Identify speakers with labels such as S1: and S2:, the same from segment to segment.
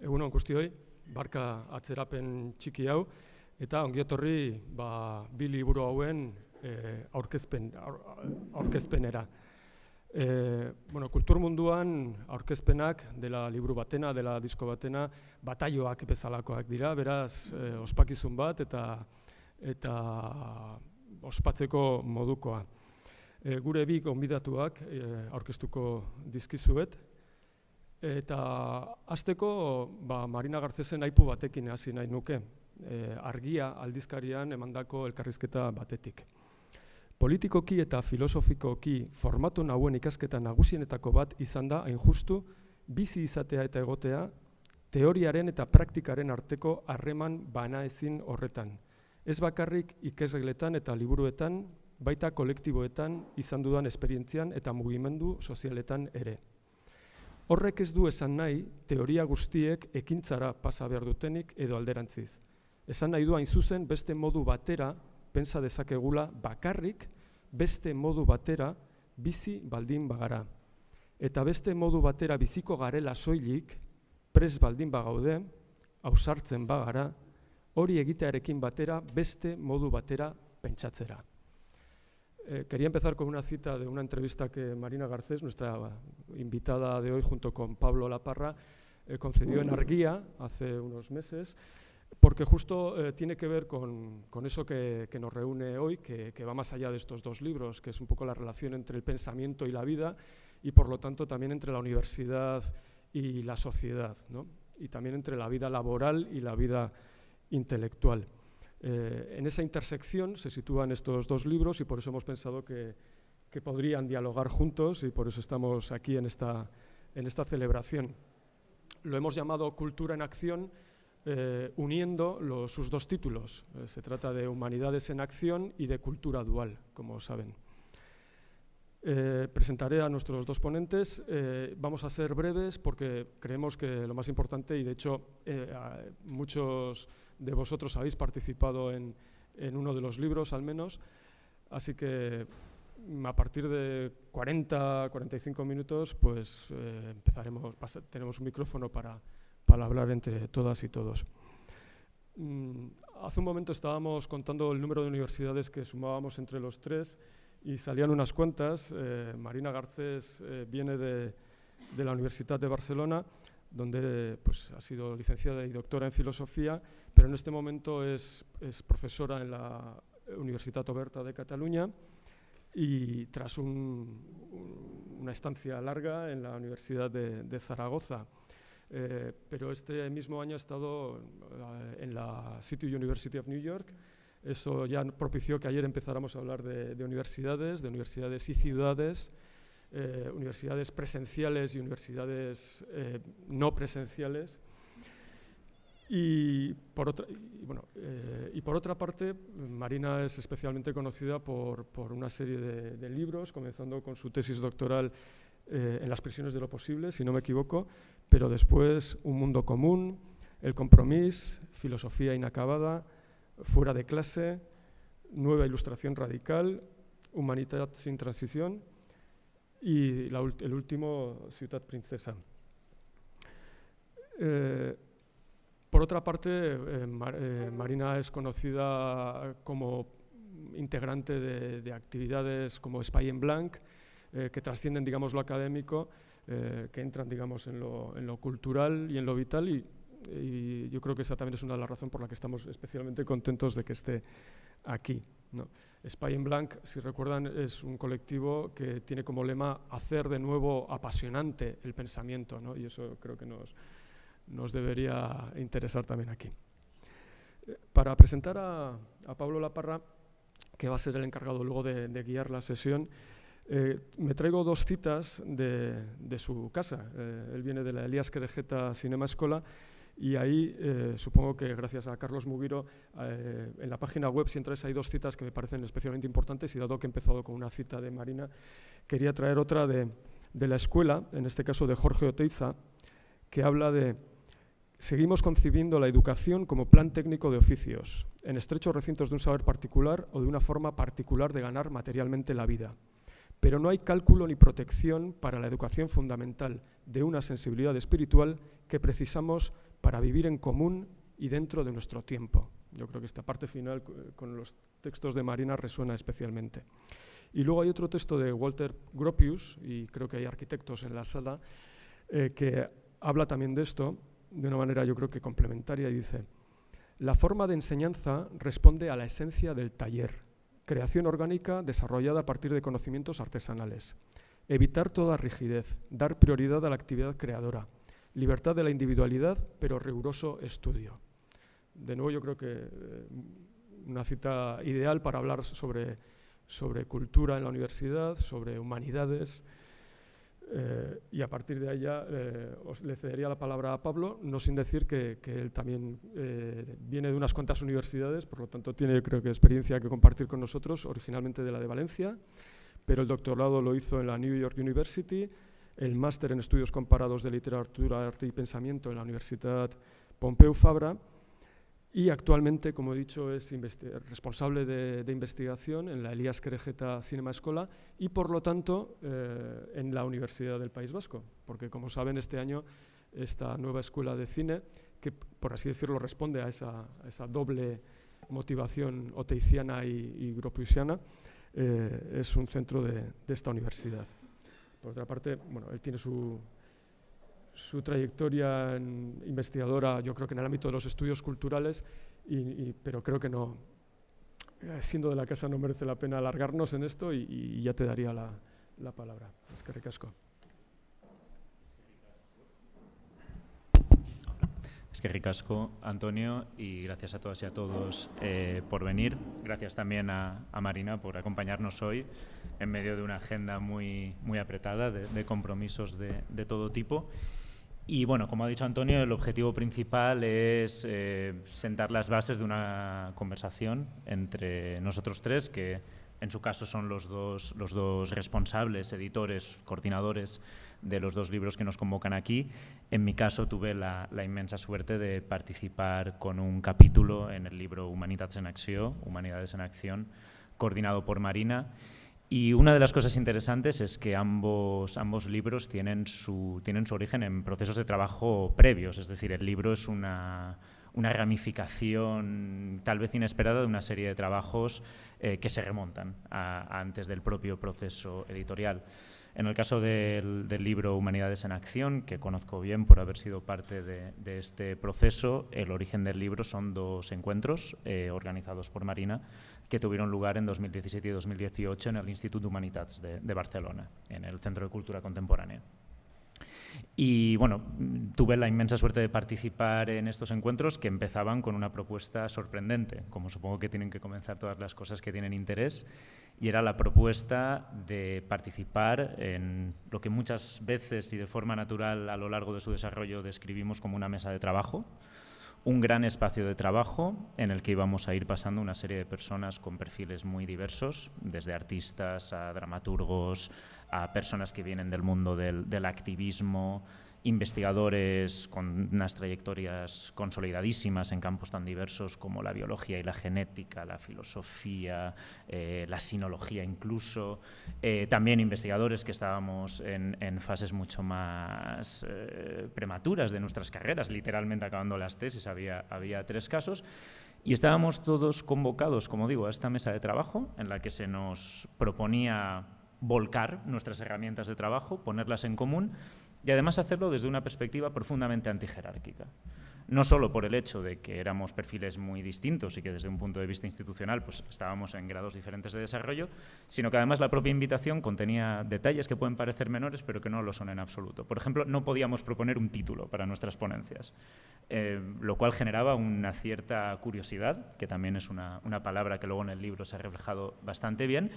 S1: Egun on guztioi, barka atzerapen txiki hau, eta ongietorri bi liburu hauen aurkezpenera. Kultur munduan aurkezpenak dela liburu batena, dela disko batena, bataioak bezalakoak dira, beraz ospakizun bat eta ospatzeko modukoa. Gure bi gonbidatuak aurkeztuko dizkizuet, eta hasteko Marina Garcesen aipu batekin hasi nahi nuke, Argia aldizkarian emandako elkarrizketa batetik. Politikoki eta filosofikoki formatu nauen ikasketa nagusienetako bat izan da, hain justu, bizi izatea eta egotea, teoriaren eta praktikaren arteko harreman banaezin horretan. Ez bakarrik ikasgeletan eta liburuetan, baita kolektiboetan izan dudan esperientzian eta mugimendu sozialetan ere. Horrek ez du esan nahi, teoria guztiek ekintzara pasa behar dutenik edo alderantziz. Esan nahi du hain zuzen beste modu batera, pensa dezakegula bakarrik, beste modu batera bizi baldin bagara. Eta beste modu batera biziko garela soilik, prest baldin bagaude, ausartzen bagara, hori egitearekin batera beste modu batera pentsatzera. Quería empezar con una cita de una entrevista que Marina Garcés, nuestra invitada de hoy, junto con Pablo Laparra, concedió en Argia hace unos meses, porque justo tiene que ver con eso que nos reúne hoy, que va más allá de estos dos libros, que es un poco la relación entre el pensamiento y la vida, y por lo tanto también entre la universidad y la sociedad, ¿no? Y también entre la vida laboral y la vida intelectual. En esa intersección se sitúan estos dos libros y por eso hemos pensado que podrían dialogar juntos y por eso estamos aquí en esta celebración. Lo hemos llamado Cultura en Acción, uniendo sus dos títulos. Se trata de Humanidades en Acción y de Cultura Dual, como saben. Presentaré a nuestros dos ponentes. Vamos a ser breves porque creemos que lo más importante, y de hecho muchos de vosotros habéis participado en uno de los libros al menos, así que a partir de 40-45 minutos pues empezaremos, tenemos un micrófono para hablar entre todas y todos. Hace un momento estábamos contando el número de universidades que sumábamos entre los tres y salían unas cuantas. Marina Garcés viene de la Universitat de Barcelona, donde pues, ha sido licenciada y doctora en filosofía, pero en este momento es profesora en la Universitat Oberta de Cataluña y tras una estancia larga en la Universidad de Zaragoza. Pero este mismo año ha estado en la City University of New York. Eso ya propició que ayer empezáramos a hablar de universidades y ciudades, universidades presenciales y universidades no presenciales. Y por otra parte, Marina es especialmente conocida por una serie de libros, comenzando con su tesis doctoral en las prisiones de lo posible, si no me equivoco, pero después Un mundo común, El compromís, Filosofía inacabada, Fuera de clase, Nueva ilustración radical, Humanidad sin transición y el último, Ciutat princesa. Por otra parte, Marina es conocida como integrante de actividades como Espai en Blanc, que trascienden, digamos, lo académico, que entran, digamos, en lo cultural y en lo vital, y yo creo que esa también es una de las razones por la que estamos especialmente contentos de que esté aquí, ¿no? Espai en Blanc, si recuerdan, es un colectivo que tiene como lema hacer de nuevo apasionante el pensamiento, ¿no? Y eso creo que nos debería interesar también aquí. Para presentar a Pablo Laparra, que va a ser el encargado luego de guiar la sesión, me traigo dos citas de su casa. Él viene de la Elias Querejeta Cinema Escola y ahí supongo que gracias a Carlos Mugiro en la página web, si entráis, hay dos citas que me parecen especialmente importantes, y dado que he empezado con una cita de Marina, quería traer otra de la escuela, en este caso de Jorge Oteiza, que habla de: seguimos concibiendo la educación como plan técnico de oficios, en estrechos recintos de un saber particular o de una forma particular de ganar materialmente la vida. pero no hay cálculo ni protección para la educación fundamental de una sensibilidad espiritual que precisamos para vivir en común y dentro de nuestro tiempo. Yo creo que esta parte final con los textos de Marina resuena especialmente. Y luego hay otro texto de Walter Gropius, y creo que hay arquitectos en la sala, que habla también de esto, de una manera yo creo que complementaria, y dice: la forma de enseñanza responde a la esencia del taller, creación orgánica desarrollada a partir de conocimientos artesanales. Evitar toda rigidez, dar prioridad a la actividad creadora, libertad de la individualidad, pero riguroso estudio. De nuevo, yo creo que una cita ideal para hablar sobre cultura en la universidad, sobre humanidades, y a partir de allá le cedería la palabra a Pablo, no sin decir que él también viene de unas cuantas universidades, por lo tanto tiene, creo que, experiencia que compartir con nosotros, originalmente de la de Valencia, pero el doctorado lo hizo en la New York University, el máster en estudios comparados de literatura, arte y pensamiento en la Universidad Pompeu Fabra, y actualmente, como he dicho, es responsable de investigación en la Elías Querejeta Cinema Escola y, por lo tanto, en la Universidad del País Vasco, porque, como saben, este año esta nueva escuela de cine, que, por así decirlo, responde a esa doble motivación oteiciana y gropiusiana, es un centro de esta universidad. Por otra parte, bueno, él tiene su trayectoria investigadora, yo creo que en el ámbito de los estudios culturales, pero creo que no, siendo de la casa, no merece la pena alargarnos en esto y ya te daría la palabra. Eskerrik asko.
S2: Eskerrik asko, Antonio, y gracias a todas y a todos por venir. Gracias también a Marina por acompañarnos hoy en medio de una agenda muy apretada de compromisos de todo tipo. Y bueno, como ha dicho Antonio, el objetivo principal es sentar las bases de una conversación entre nosotros tres, que en su caso son los dos responsables, editores, coordinadores de los dos libros que nos convocan aquí. En mi caso tuve la inmensa suerte de participar con un capítulo en el libro Humanitats en Acció, Humanidades en Acción, coordinado por Marina. Y una de las cosas interesantes es que ambos libros tienen su origen en procesos de trabajo previos, es decir, el libro es una ramificación tal vez inesperada de una serie de trabajos que se remontan antes del propio proceso editorial. En el caso del libro Humanidades en Acción, que conozco bien por haber sido parte de este proceso, el origen del libro son dos encuentros organizados por Marina que tuvieron lugar en 2017 y 2018 en el Institut d'Humanitats de Barcelona, en el Centro de Cultura Contemporánea. Y bueno, tuve la inmensa suerte de participar en estos encuentros que empezaban con una propuesta sorprendente, como supongo que tienen que comenzar todas las cosas que tienen interés, y era la propuesta de participar en lo que muchas veces y de forma natural a lo largo de su desarrollo describimos como una mesa de trabajo, un gran espacio de trabajo en el que íbamos a ir pasando una serie de personas con perfiles muy diversos, desde artistas a dramaturgos, a personas que vienen del mundo del activismo, investigadores con unas trayectorias consolidadísimas en campos tan diversos como la biología y la genética, la filosofía, la sinología incluso, también investigadores que estábamos en fases mucho más prematuras de nuestras carreras, literalmente acabando las tesis, había 3 casos, y estábamos todos convocados, como digo, a esta mesa de trabajo en la que se nos proponía volcar nuestras herramientas de trabajo, ponerlas en común, y además hacerlo desde una perspectiva profundamente antijerárquica. No solo por el hecho de que éramos perfiles muy distintos y que desde un punto de vista institucional pues, estábamos en grados diferentes de desarrollo, sino que además la propia invitación contenía detalles que pueden parecer menores pero que no lo son en absoluto. Por ejemplo, no podíamos proponer un título para nuestras ponencias, lo cual generaba una cierta curiosidad, que también es una palabra que luego en el libro se ha reflejado bastante bien,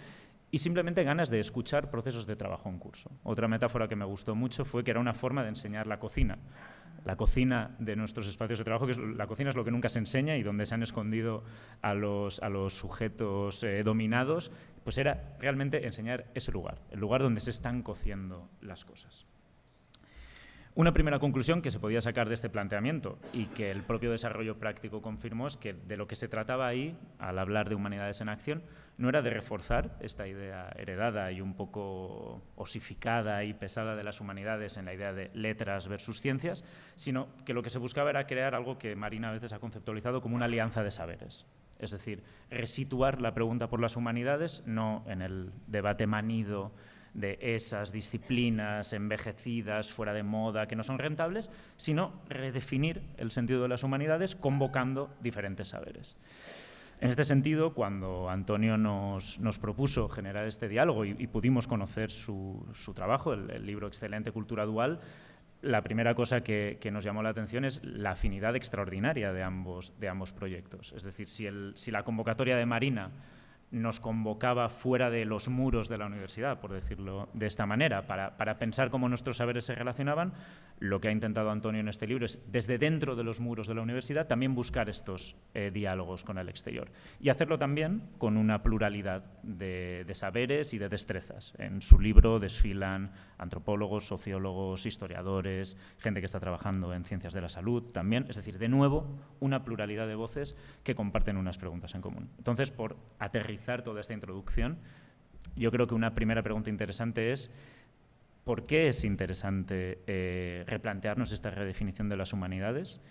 S2: y simplemente ganas de escuchar procesos de trabajo en curso. Otra metáfora que me gustó mucho fue que era una forma de enseñar la cocina. La cocina de nuestros espacios de trabajo, la cocina es lo que nunca se enseña y donde se han escondido a los sujetos dominados, pues era realmente enseñar ese lugar, el lugar donde se están cociendo las cosas. Una primera conclusión que se podía sacar de este planteamiento y que el propio desarrollo práctico confirmó es que de lo que se trataba ahí, al hablar de humanidades en acción, no era de reforzar esta idea heredada y un poco osificada y pesada de las humanidades en la idea de letras versus ciencias, sino que lo que se buscaba era crear algo que Marina a veces ha conceptualizado como una alianza de saberes. Es decir, resituar la pregunta por las humanidades, no en el debate manido de esas disciplinas envejecidas, fuera de moda, que no son rentables, sino redefinir el sentido de las humanidades convocando diferentes saberes. En este sentido, cuando Antonio nos propuso generar este diálogo y pudimos conocer su trabajo, el libro excelente Cultura Dual, la primera cosa que nos llamó la atención es la afinidad extraordinaria de ambos proyectos. Es decir, si la convocatoria de Marina nos convocaba fuera de los muros de la universidad, por decirlo de esta manera, para pensar cómo nuestros saberes se relacionaban, lo que ha intentado Antonio en este libro es, desde dentro de los muros de la universidad, también buscar estos diálogos con el exterior. Y hacerlo también con una pluralidad de saberes y de destrezas. En su libro desfilan antropólogos, sociólogos, historiadores, gente que está trabajando en ciencias de la salud también. Es decir, de nuevo, una pluralidad de voces que comparten unas preguntas en común. Entonces, por aterrizar toda esta introducción, yo creo que una primera pregunta interesante es ¿por qué es interesante replantearnos esta redefinición de las humanidades?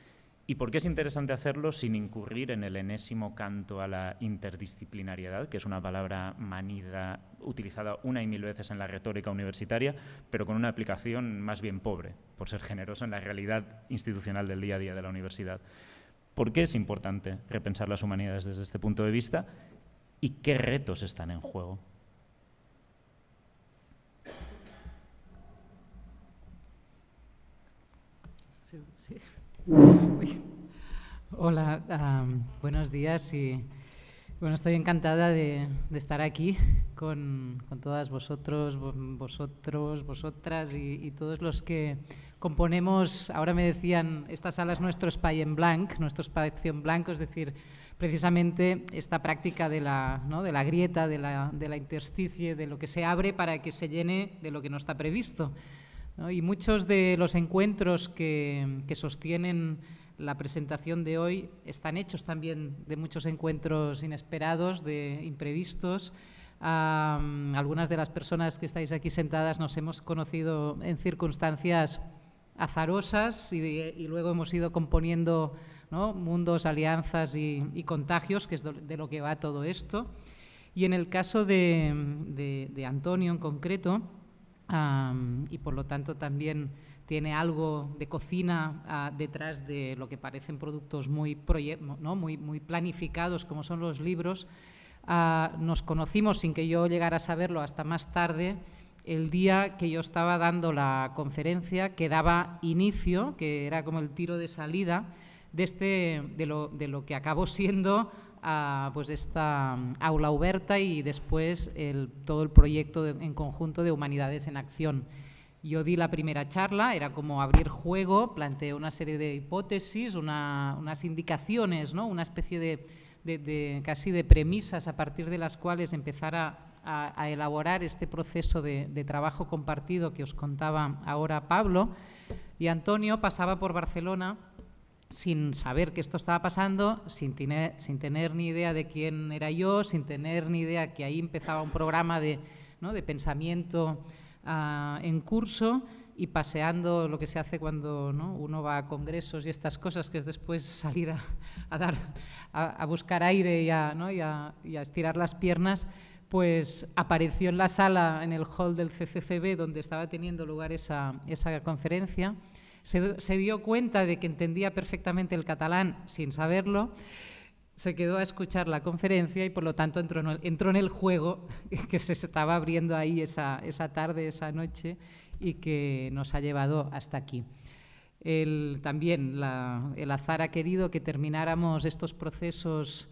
S2: ¿Y por qué es interesante hacerlo sin incurrir en el enésimo canto a la interdisciplinariedad, que es una palabra manida, utilizada una y mil veces en la retórica universitaria, pero con una aplicación más bien pobre, por ser generoso en la realidad institucional del día a día de la universidad? ¿Por qué es importante repensar las humanidades desde este punto de vista? ¿Y qué retos están en juego?
S3: Sí. Hola, buenos días y bueno, estoy encantada de estar aquí con todas vosotros, vosotras y todos los que componemos. Ahora me decían, esta sala es nuestro espai en blanc, nuestro espacio en blanco, es decir, precisamente esta práctica de la grieta, de la intersticie, de lo que se abre para que se llene de lo que no está previsto, ¿no? Y muchos de los encuentros que sostienen la presentación de hoy están hechos también de muchos encuentros inesperados, de imprevistos. Algunas de las personas que estáis aquí sentadas nos hemos conocido en circunstancias azarosas y luego hemos ido componiendo, ¿no?, mundos, alianzas y contagios, que es de lo que va todo esto. Y en el caso de Antonio en concreto, y por lo tanto también tiene algo de cocina detrás de lo que parecen productos muy planificados como son los libros. Nos conocimos sin que yo llegara a saberlo hasta más tarde, el día que yo estaba dando la conferencia que daba inicio, que era como el tiro de salida de lo que acabó siendo pues esta aula oberta y después todo el proyecto en conjunto de Humanidades en Acción. Yo di la primera charla, era como abrir juego, planteé una serie de hipótesis, unas indicaciones, ¿no?, una especie casi de premisas a partir de las cuales empezar a elaborar este proceso de trabajo compartido que os contaba ahora Pablo. Y Antonio pasaba por Barcelona sin saber que esto estaba pasando, sin tener ni idea de quién era yo, sin tener ni idea que ahí empezaba un programa de pensamiento en curso, y paseando lo que se hace cuando, ¿no?, uno va a congresos y estas cosas, que es después salir a buscar aire y a estirar las piernas, pues apareció en la sala, en el hall del CCCB, donde estaba teniendo lugar esa conferencia. Se dio cuenta de que entendía perfectamente el catalán sin saberlo, se quedó a escuchar la conferencia y por lo tanto entró en el juego que se estaba abriendo ahí esa tarde, esa noche, y que nos ha llevado hasta aquí. También el azar ha querido que termináramos estos procesos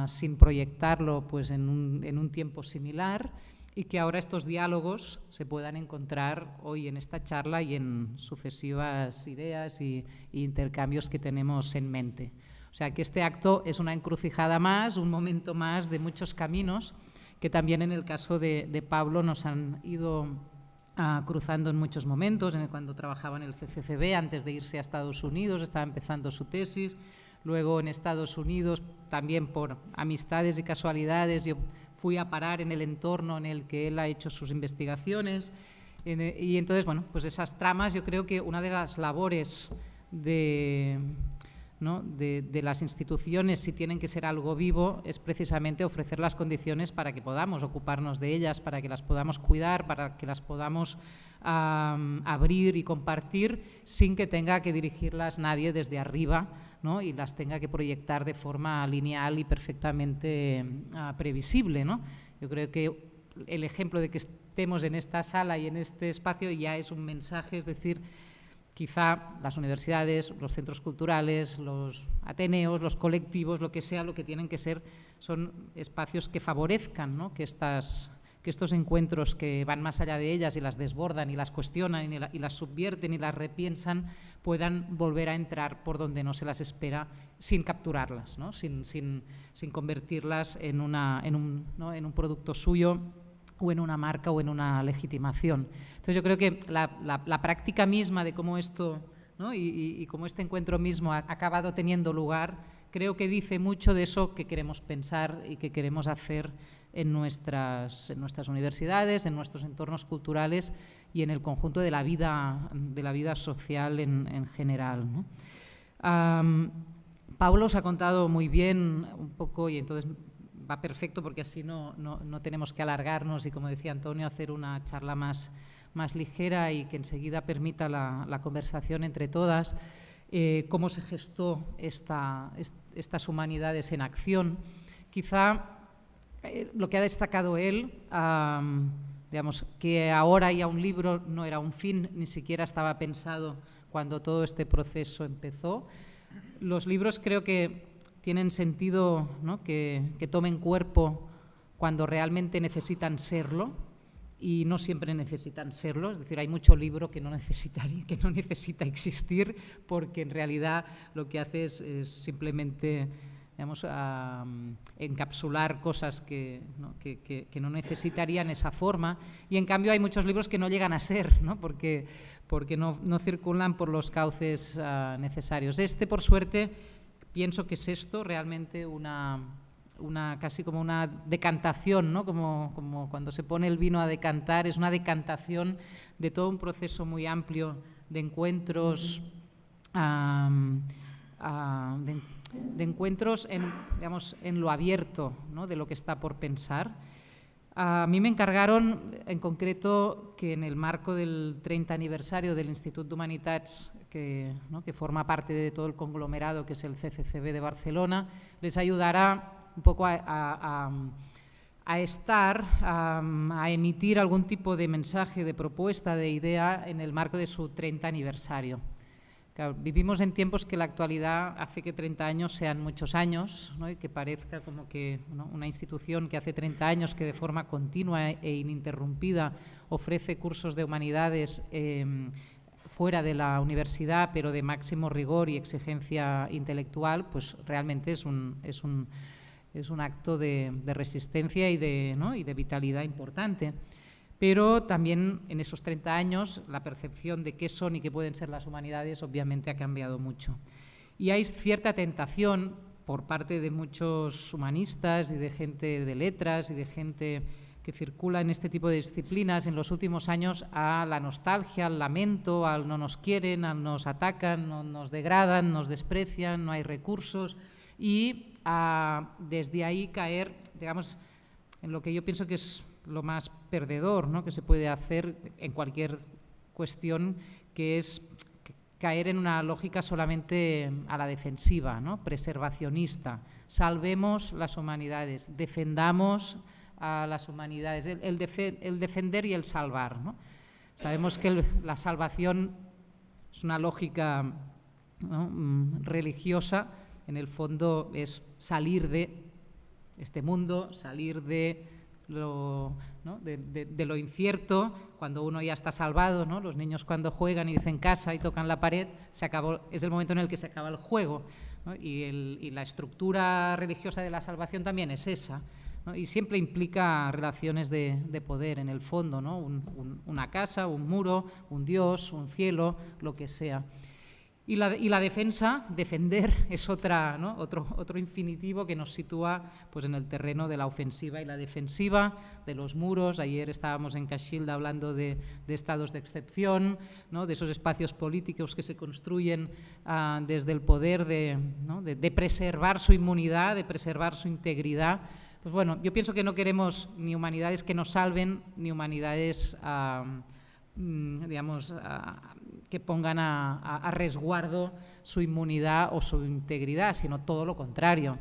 S3: sin proyectarlo pues en un tiempo similar, y que ahora estos diálogos se puedan encontrar hoy en esta charla y en sucesivas ideas y intercambios que tenemos en mente. O sea que este acto es una encrucijada más, un momento más de muchos caminos que también en el caso de Pablo nos han ido cruzando en muchos momentos, cuando trabajaba en el CCCB, antes de irse a Estados Unidos, estaba empezando su tesis. Luego en Estados Unidos, también por amistades y casualidades, yo fui a parar en el entorno en el que él ha hecho sus investigaciones. Y entonces, bueno, pues esas tramas, yo creo que una de las labores de las instituciones, si tienen que ser algo vivo, es precisamente ofrecer las condiciones para que podamos ocuparnos de ellas, para que las podamos cuidar, para que las podamos abrir y compartir sin que tenga que dirigirlas nadie desde arriba, ¿no? Y las tenga que proyectar de forma lineal y perfectamente previsible, ¿no? Yo creo que el ejemplo de que estemos en esta sala y en este espacio ya es un mensaje, es decir, quizá las universidades, los centros culturales, los ateneos, los colectivos, lo que sea, lo que tienen que ser son espacios que favorezcan, ¿no? que estos encuentros que van más allá de ellas y las desbordan y las cuestionan y las subvierten y las repiensan, puedan volver a entrar por donde no se las espera sin capturarlas, ¿no? sin convertirlas en un producto suyo o en una marca o en una legitimación. Entonces yo creo que la práctica misma de cómo esto, ¿no? y cómo este encuentro mismo ha acabado teniendo lugar, creo que dice mucho de eso que queremos pensar y que queremos hacer en nuestras universidades, en nuestros entornos culturales y en el conjunto de la vida social en general, ¿no? Pablo os ha contado muy bien un poco, y entonces va perfecto porque así no tenemos que alargarnos y, como decía Antonio, hacer una charla más ligera y que enseguida permita la conversación entre todas, cómo se gestó estas humanidades en acción. Quizá lo que ha destacado él, digamos, que ahora ya un libro no era un fin, ni siquiera estaba pensado cuando todo este proceso empezó. Los libros creo que tienen sentido, ¿no? que tomen cuerpo cuando realmente necesitan serlo, y no siempre necesitan serlo. Es decir, hay mucho libro que no necesita existir, porque en realidad lo que hace es simplemente, digamos, encapsular cosas que no necesitarían esa forma, y en cambio hay muchos libros que no llegan a ser, ¿no? porque no circulan por los cauces necesarios. Por suerte, pienso que es esto realmente casi como una decantación, ¿no? Como cuando se pone el vino a decantar, es una decantación de todo un proceso muy amplio de encuentros, de encuentros en lo abierto, ¿no? De lo que está por pensar. A mí me encargaron, en concreto, que en el marco del 30 aniversario del Institut d'Humanitats, que forma parte de todo el conglomerado que es el CCCB de Barcelona, les ayudara un poco a emitir algún tipo de mensaje, de propuesta, de idea en el marco de su 30 aniversario. Claro, vivimos en tiempos que la actualidad hace que 30 años sean muchos años, ¿no? Y que parezca como que, ¿no?, una institución que hace 30 años que de forma continua e ininterrumpida ofrece cursos de humanidades fuera de la universidad, pero de máximo rigor y exigencia intelectual, pues realmente es un acto de resistencia y de vitalidad importante. Pero también en esos 30 años la percepción de qué son y qué pueden ser las humanidades obviamente ha cambiado mucho. Y hay cierta tentación por parte de muchos humanistas y de gente de letras y de gente que circula en este tipo de disciplinas en los últimos años a la nostalgia, al lamento, al no nos quieren, al nos atacan, nos degradan, nos desprecian, no hay recursos, y desde ahí caer, digamos, en lo que yo pienso que es lo más perdedor, ¿no?, que se puede hacer en cualquier cuestión, que es caer en una lógica solamente a la defensiva, ¿no?, preservacionista. Salvemos las humanidades, defendamos a las humanidades, el defender y el salvar, ¿no? Sabemos que la salvación es una lógica, ¿no?, religiosa. En el fondo es salir de este mundo, salir de lo incierto, cuando uno ya está salvado, ¿no? Los niños cuando juegan y dicen casa y tocan la pared, se acabó, es el momento en el que se acaba el juego, ¿no? Y la estructura religiosa de la salvación también es esa, ¿no? Y siempre implica relaciones de poder en el fondo, ¿no? Una casa, un muro, un dios, un cielo, lo que sea. Y la defensa, defender, es otra, ¿no? otro infinitivo que nos sitúa pues, en el terreno de la ofensiva y la defensiva, de los muros. Ayer estábamos en Caxilda hablando de estados de excepción, ¿no? De esos espacios políticos que se construyen desde el poder de preservar su inmunidad, de preservar su integridad. Pues bueno, yo pienso que no queremos ni humanidades que nos salven, ni humanidades digamos, que pongan a resguardo su inmunidad o su integridad, sino todo lo contrario,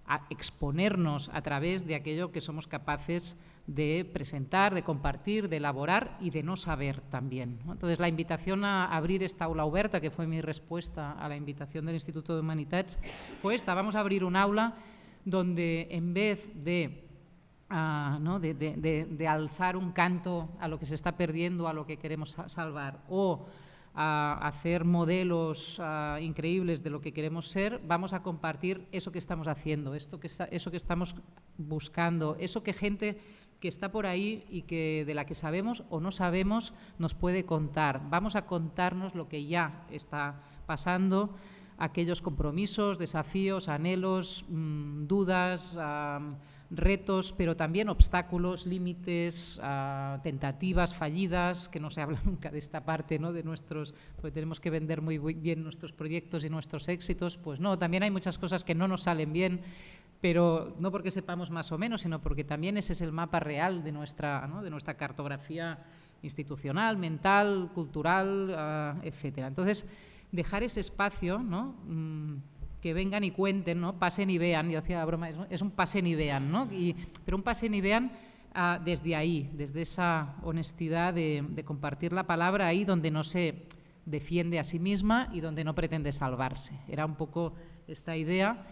S3: a exponernos a través de aquello que somos capaces de presentar, de compartir, de elaborar y de no saber también, ¿no? Entonces, la invitación a abrir esta aula oberta, que fue mi respuesta a la invitación del Instituto de Humanitats, fue esta: vamos a abrir un aula donde en vez de ¿no? de alzar un canto a lo que se está perdiendo, a lo que queremos salvar, o a hacer modelos increíbles de lo que queremos ser, vamos a compartir eso que estamos haciendo, eso que estamos buscando, eso que gente que está por ahí y que de la que sabemos o no sabemos nos puede contar. Vamos a contarnos lo que ya está pasando, aquellos compromisos, desafíos, anhelos, dudas, retos, pero también obstáculos, límites, tentativas fallidas, que no se habla nunca de esta parte, ¿no? De nuestros, porque tenemos que vender muy bien nuestros proyectos y nuestros éxitos. Pues no, también hay muchas cosas que no nos salen bien, pero no porque sepamos más o menos, sino porque también ese es el mapa real de nuestra, ¿no? De nuestra cartografía institucional, mental, cultural, etcétera. Entonces, dejar ese espacio, ¿no? Que vengan y cuenten, ¿no? Pasen y vean. Yo hacía la broma, es un pasen y vean, ¿no? Pero un pasen y vean desde ahí, desde esa honestidad de compartir la palabra ahí donde no se defiende a sí misma y donde no pretende salvarse. Era un poco esta idea.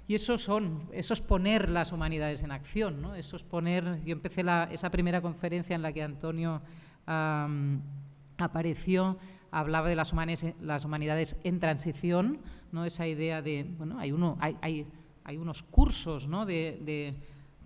S3: Y eso es poner las humanidades en acción, ¿no? Eso es poner. Yo empecé esa primera conferencia en la que Antonio apareció. Hablaba de las humanidades en transición, ¿no? Esa idea de, bueno, hay unos cursos, ¿no? de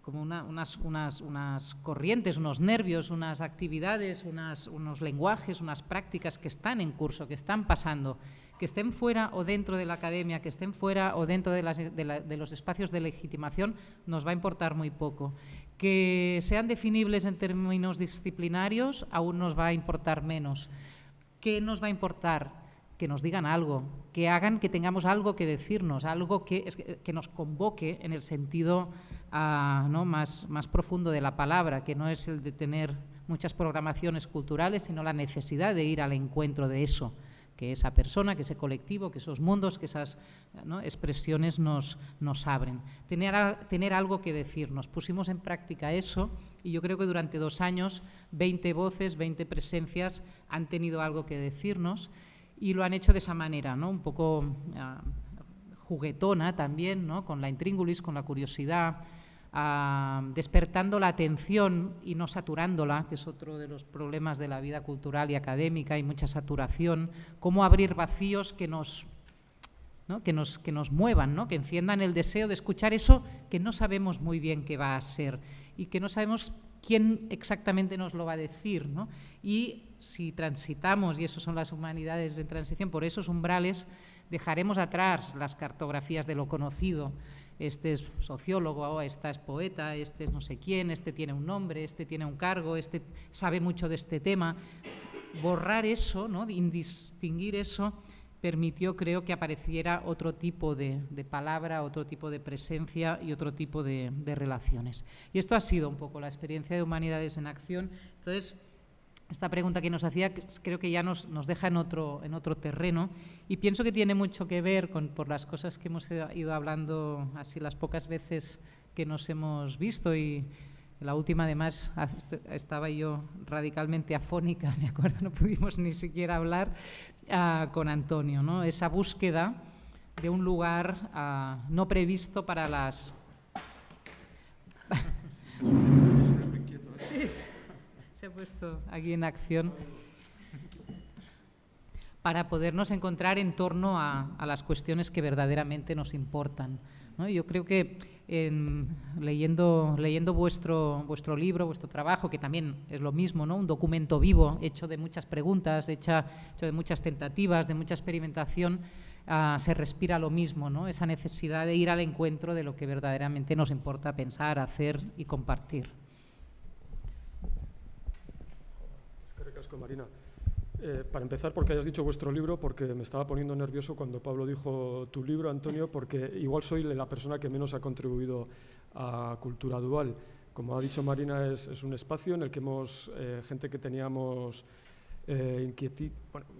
S3: como unas corrientes, unos nervios, unas actividades, unos lenguajes, unas prácticas que están en curso, que están pasando, que estén fuera o dentro de la academia, que estén fuera o dentro de los espacios de legitimación, nos va a importar muy poco. Que sean definibles en términos disciplinarios, aún nos va a importar menos. ¿Qué nos va a importar? Que nos digan algo, que hagan que tengamos algo que decirnos, algo que nos convoque en el sentido ¿no? más profundo de la palabra, que no es el de tener muchas programaciones culturales, sino la necesidad de ir al encuentro de eso, que esa persona, que ese colectivo, que esos mundos, que esas, ¿no? expresiones nos abren. Tener algo que decirnos. Pusimos en práctica eso y yo creo que durante 2 años 20 voces, 20 presencias han tenido algo que decirnos y lo han hecho de esa manera, ¿no? Un poco juguetona también, ¿no? Con la intríngulis, con la curiosidad, despertando la atención y no saturándola, que es otro de los problemas de la vida cultural y académica, hay mucha saturación. Cómo abrir vacíos que nos muevan, ¿no? Que enciendan el deseo de escuchar eso que no sabemos muy bien qué va a ser y que no sabemos quién exactamente nos lo va a decir, ¿no? Y si transitamos, y eso son las humanidades en transición, por esos umbrales, dejaremos atrás las cartografías de lo conocido. Este es sociólogo, esta es poeta, este es no sé quién, este tiene un nombre, este tiene un cargo, este sabe mucho de este tema. Borrar eso, ¿no? Indistinguir eso, permitió, creo, que apareciera otro tipo de palabra, otro tipo de presencia y otro tipo de relaciones. Y esto ha sido un poco la experiencia de Humanidades en Acción. Entonces, esta pregunta que nos hacía creo que ya nos deja en otro terreno y pienso que tiene mucho que ver por las cosas que hemos ido hablando así las pocas veces que nos hemos visto y la última además estaba yo radicalmente afónica, me acuerdo, no pudimos ni siquiera hablar con Antonio, ¿no? Esa búsqueda de un lugar no previsto para las... Sí. Se ha puesto aquí en acción para podernos encontrar en torno a las cuestiones que verdaderamente nos importan, ¿no? Yo creo que leyendo vuestro libro, vuestro trabajo, que también es lo mismo, ¿no? Un documento vivo, hecho de muchas preguntas, hecho de muchas tentativas, de mucha experimentación, se respira lo mismo, ¿no? Esa necesidad de ir al encuentro de lo que verdaderamente nos importa pensar, hacer y compartir.
S1: Es que recasco, Marina. Para empezar, porque hayas dicho vuestro libro, porque me estaba poniendo nervioso cuando Pablo dijo tu libro, Antonio, porque igual soy la persona que menos ha contribuido a Cultura Dual. Como ha dicho Marina, es un espacio en el que hemos, gente que teníamos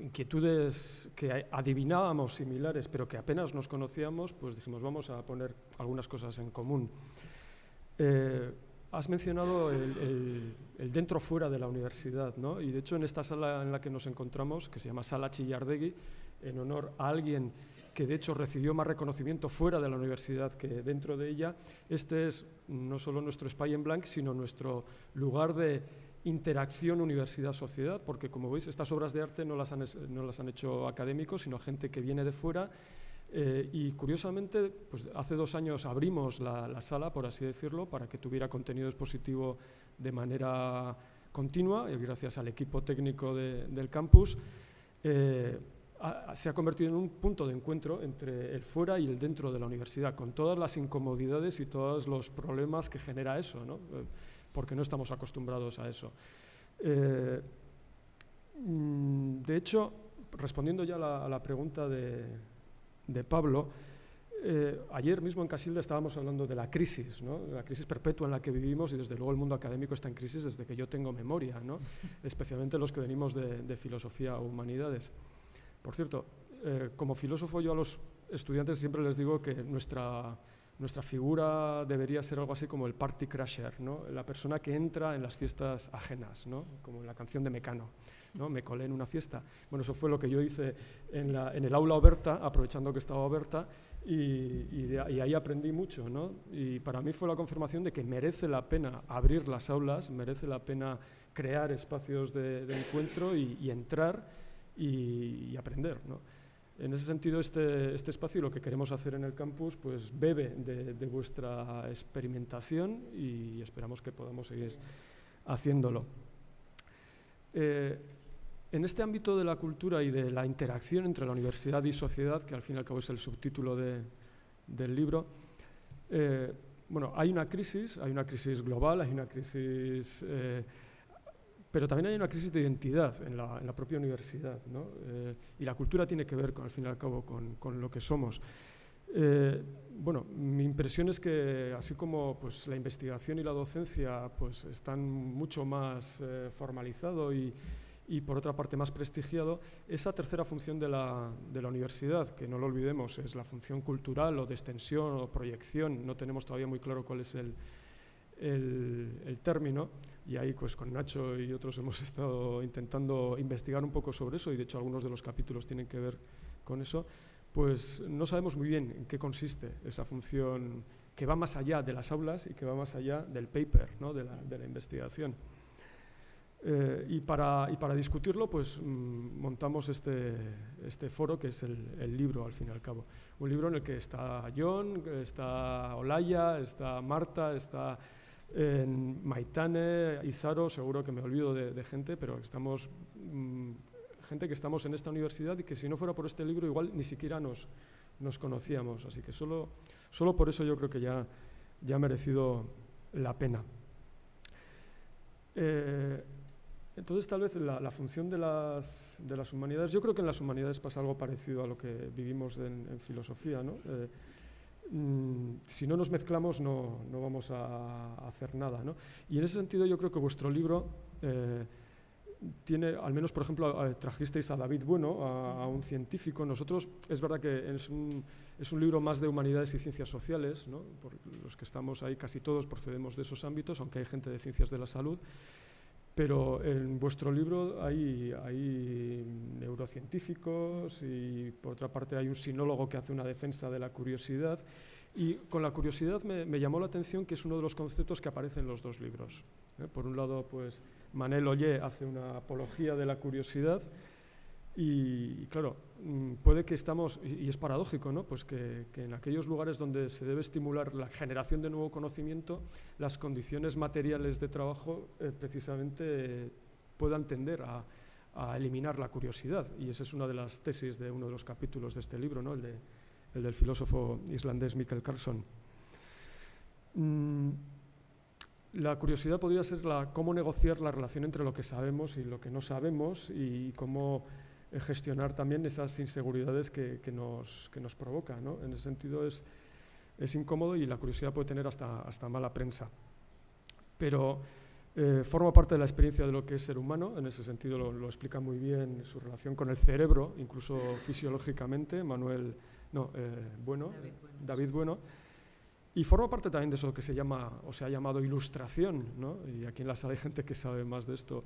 S1: inquietudes que adivinábamos similares, pero que apenas nos conocíamos, pues dijimos, vamos a poner algunas cosas en común. Has mencionado el dentro-fuera de la universidad, ¿no? Y de hecho en esta sala en la que nos encontramos, que se llama Sala Chillardegui, en honor a alguien que de hecho recibió más reconocimiento fuera de la universidad que dentro de ella, este es no solo nuestro Espai en Blanc, sino nuestro lugar de interacción universidad-sociedad, porque como veis estas obras de arte no las han hecho académicos, sino gente que viene de fuera. Y curiosamente, pues hace 2 años abrimos la sala, por así decirlo, para que tuviera contenido expositivo de manera continua, y gracias al equipo técnico del campus, se ha convertido en un punto de encuentro entre el fuera y el dentro de la universidad, con todas las incomodidades y todos los problemas que genera eso, ¿no? Porque no estamos acostumbrados a eso. De hecho, respondiendo ya a la pregunta de Pablo, ayer mismo en Casilda estábamos hablando de la crisis, ¿no? La crisis perpetua en la que vivimos, y desde luego el mundo académico está en crisis desde que yo tengo memoria, ¿no? Especialmente los que venimos de filosofía o humanidades. Por cierto, como filósofo yo a los estudiantes siempre les digo que nuestra figura debería ser algo así como el party crasher, ¿no? La persona que entra en las fiestas ajenas, ¿no? Como en la canción de Mecano, ¿no? Me colé en una fiesta. Bueno, eso fue lo que yo hice en el aula Oberta, aprovechando que estaba Oberta, y ahí aprendí mucho, ¿no? Y para mí fue la confirmación de que merece la pena abrir las aulas, merece la pena crear espacios de encuentro y entrar y aprender, ¿no? En ese sentido, este espacio y lo que queremos hacer en el campus pues bebe de vuestra experimentación y esperamos que podamos seguir haciéndolo. En este ámbito de la cultura y de la interacción entre la universidad y sociedad, que al fin y al cabo es el subtítulo del libro, bueno, hay una crisis global, hay una crisis, pero también hay una crisis de identidad en la propia universidad, ¿no? Y la cultura tiene que ver, al fin y al cabo, con lo que somos. Bueno, mi impresión es que así como pues, la investigación y la docencia pues, están mucho más formalizado y por otra parte más prestigiado, esa tercera función de la universidad, que no lo olvidemos, es la función cultural o de extensión o proyección, no tenemos todavía muy claro cuál es el término, y ahí pues con Nacho y otros hemos estado intentando investigar un poco sobre eso, y de hecho algunos de los capítulos tienen que ver con eso. Pues no sabemos muy bien en qué consiste esa función que va más allá de las aulas y que va más allá del paper, ¿no? de la investigación. Y para discutirlo, pues montamos este foro que es el libro, al fin y al cabo. Un libro en el que está Jon, está Olaya, está Marta, está Maitane, Izaro, seguro que me olvido de gente, pero estamos... gente que estamos en esta universidad y que si no fuera por este libro igual ni siquiera nos conocíamos, así que solo por eso yo creo que ya ha merecido la pena. Entonces tal vez la función de las humanidades, yo creo que en las humanidades pasa algo parecido a lo que vivimos en filosofía, ¿no? Si no nos mezclamos no vamos a hacer nada, ¿no? Y en ese sentido yo creo que vuestro libro tiene, al menos por ejemplo, trajisteis a David Bueno, a un científico. Nosotros, es verdad que es un libro más de humanidades y ciencias sociales, ¿no? Por los que estamos ahí casi todos procedemos de esos ámbitos, aunque hay gente de ciencias de la salud, pero en vuestro libro hay neurocientíficos y por otra parte hay un sinólogo que hace una defensa de la curiosidad, y con la curiosidad me llamó la atención que es uno de los conceptos que aparece en los dos libros. Por un lado, pues Manel Ollé hace una apología de la curiosidad Y claro, puede que estamos, y es paradójico, ¿no? Pues que en aquellos lugares donde se debe estimular la generación de nuevo conocimiento, las condiciones materiales de trabajo precisamente puedan tender a eliminar la curiosidad. Y esa es una de las tesis de uno de los capítulos de este libro, ¿no? el del filósofo islandés Mikkel Karlsson. La curiosidad podría ser cómo negociar la relación entre lo que sabemos y lo que no sabemos, y cómo gestionar también esas inseguridades que nos provoca, ¿no? En ese sentido es incómodo, y la curiosidad puede tener hasta mala prensa. Pero forma parte de la experiencia de lo que es ser humano. En ese sentido lo explica muy bien su relación con el cerebro, incluso fisiológicamente, David Bueno. Y forma parte también de eso que se llama, o se ha llamado, ilustración, ¿no? Y aquí en la sala hay gente que sabe más de esto,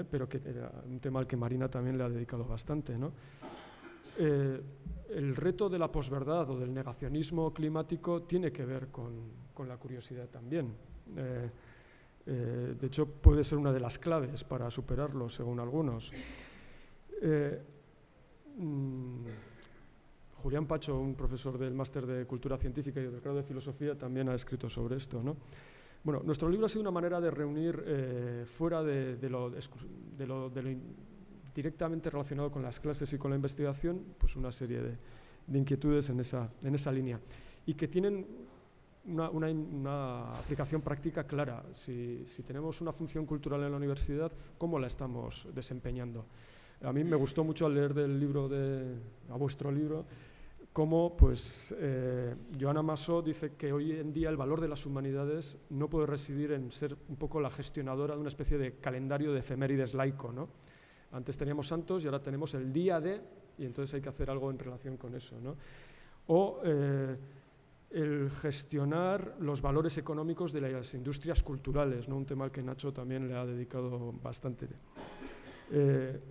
S1: pero que era un tema al que Marina también le ha dedicado bastante, ¿no? El reto de la posverdad o del negacionismo climático tiene que ver con la curiosidad también. De hecho, puede ser una de las claves para superarlo, según algunos. Julián Pacho, un profesor del Máster de Cultura Científica y del grado de Filosofía, también ha escrito sobre esto, ¿no? Bueno, nuestro libro ha sido una manera de reunir, fuera de lo directamente relacionado con las clases y con la investigación, pues una serie de inquietudes en esa línea, y que tienen una aplicación práctica clara. Si tenemos una función cultural en la universidad, ¿cómo la estamos desempeñando? A mí me gustó mucho al leer a vuestro libro, cómo pues, Joana Massó dice que hoy en día el valor de las humanidades no puede residir en ser un poco la gestionadora de una especie de calendario de efemérides laico, ¿no? Antes teníamos santos y ahora tenemos el día de, y entonces hay que hacer algo en relación con eso, ¿no? O el gestionar los valores económicos de las industrias culturales, ¿no? Un tema al que Nacho también le ha dedicado bastante.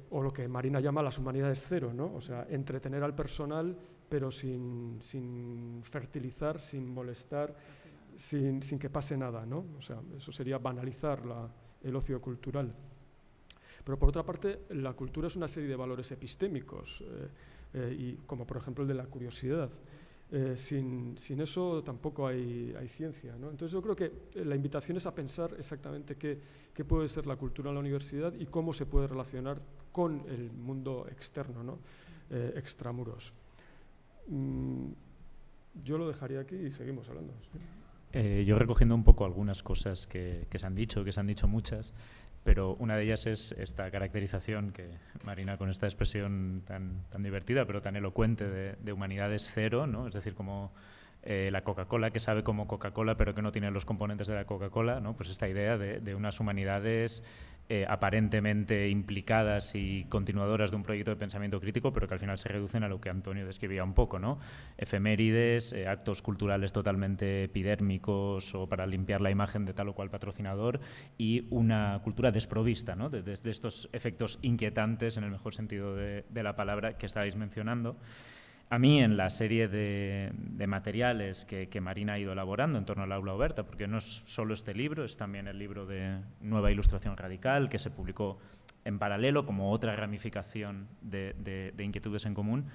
S1: O lo que Marina llama las humanidades cero, ¿no? O sea, entretener al personal, pero sin fertilizar, sin molestar, sin que pase nada, ¿no? O sea, eso sería banalizar el ocio cultural. Pero por otra parte, la cultura es una serie de valores epistémicos, y como por ejemplo el de la curiosidad. Sin eso tampoco hay ciencia, ¿no? Entonces yo creo que la invitación es a pensar exactamente qué puede ser la cultura en la universidad y cómo se puede relacionar con el mundo externo, ¿no? Extramuros. Yo lo dejaría aquí y seguimos hablando.
S2: Yo recogiendo un poco algunas cosas que se han dicho muchas, pero una de ellas es esta caracterización que Marina, con esta expresión tan divertida pero tan elocuente de humanidades cero, ¿no? Es decir, como la Coca-Cola, que sabe como Coca-Cola pero que no tiene los componentes de la Coca-Cola, ¿no? Pues esta idea de unas humanidades aparentemente implicadas y continuadoras de un proyecto de pensamiento crítico, pero que al final se reducen a lo que Antonio describía un poco, ¿no? Efemérides, actos culturales totalmente epidérmicos o para limpiar la imagen de tal o cual patrocinador, y una cultura desprovista, ¿no? de estos efectos inquietantes, en el mejor sentido de la palabra, que estabais mencionando. A mí, en la serie de materiales que Marina ha ido elaborando en torno al aula oberta, porque no es solo este libro, es también el libro de Nueva Ilustración Radical, que se publicó en paralelo como otra ramificación de Inquietudes en Común,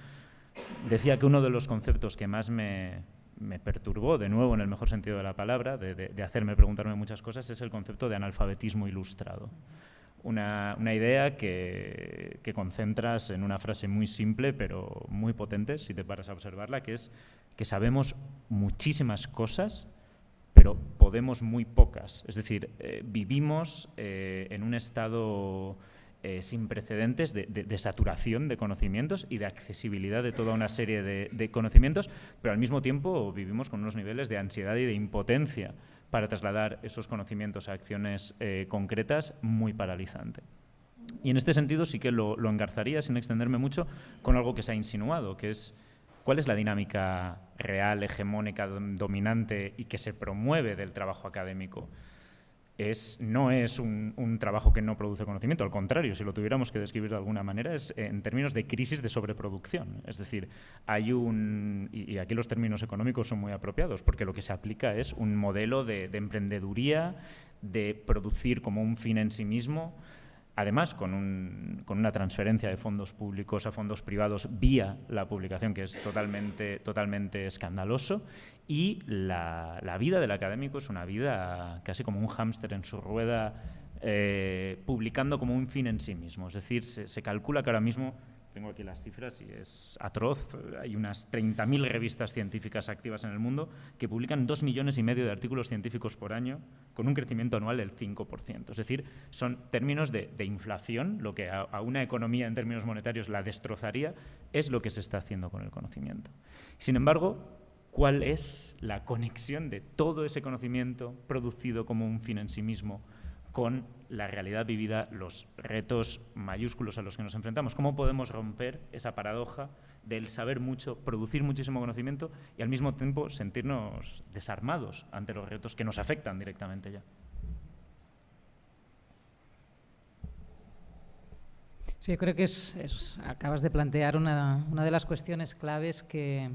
S2: decía que uno de los conceptos que más me perturbó, de nuevo en el mejor sentido de la palabra, de hacerme preguntarme muchas cosas, es el concepto de analfabetismo ilustrado. Una idea que concentras en una frase muy simple pero muy potente, si te paras a observarla, que es que sabemos muchísimas cosas, pero podemos muy pocas. Es decir, vivimos en un estado sin precedentes de saturación de conocimientos y de accesibilidad de toda una serie de conocimientos, pero al mismo tiempo vivimos con unos niveles de ansiedad y de impotencia para trasladar esos conocimientos a acciones concretas muy paralizante. Y en este sentido sí que lo engarzaría, sin extenderme mucho, con algo que se ha insinuado, que es cuál es la dinámica real, hegemónica, dominante y que se promueve del trabajo académico. No es un trabajo que no produce conocimiento, al contrario, si lo tuviéramos que describir de alguna manera, es en términos de crisis de sobreproducción. Es decir, hay y aquí los términos económicos son muy apropiados, porque lo que se aplica es un modelo de emprendeduría, de producir como un fin en sí mismo, además con una transferencia de fondos públicos a fondos privados vía la publicación, que es totalmente escandaloso, y la vida del académico es una vida casi como un hámster en su rueda, publicando como un fin en sí mismo. Es decir, se calcula que ahora mismo, tengo aquí las cifras y es atroz, hay unas 30.000 revistas científicas activas en el mundo que publican 2,5 millones de artículos científicos por año con un crecimiento anual del 5%. Es decir, son términos de inflación, lo que a una economía en términos monetarios la destrozaría, es lo que se está haciendo con el conocimiento. Sin embargo, ¿cuál es la conexión de todo ese conocimiento producido como un fin en sí mismo con la realidad vivida, los retos mayúsculos a los que nos enfrentamos? ¿Cómo podemos romper esa paradoja del saber mucho, producir muchísimo conocimiento y al mismo tiempo sentirnos desarmados ante los retos que nos afectan directamente ya?
S3: Sí, yo creo que acabas de plantear una de las cuestiones claves que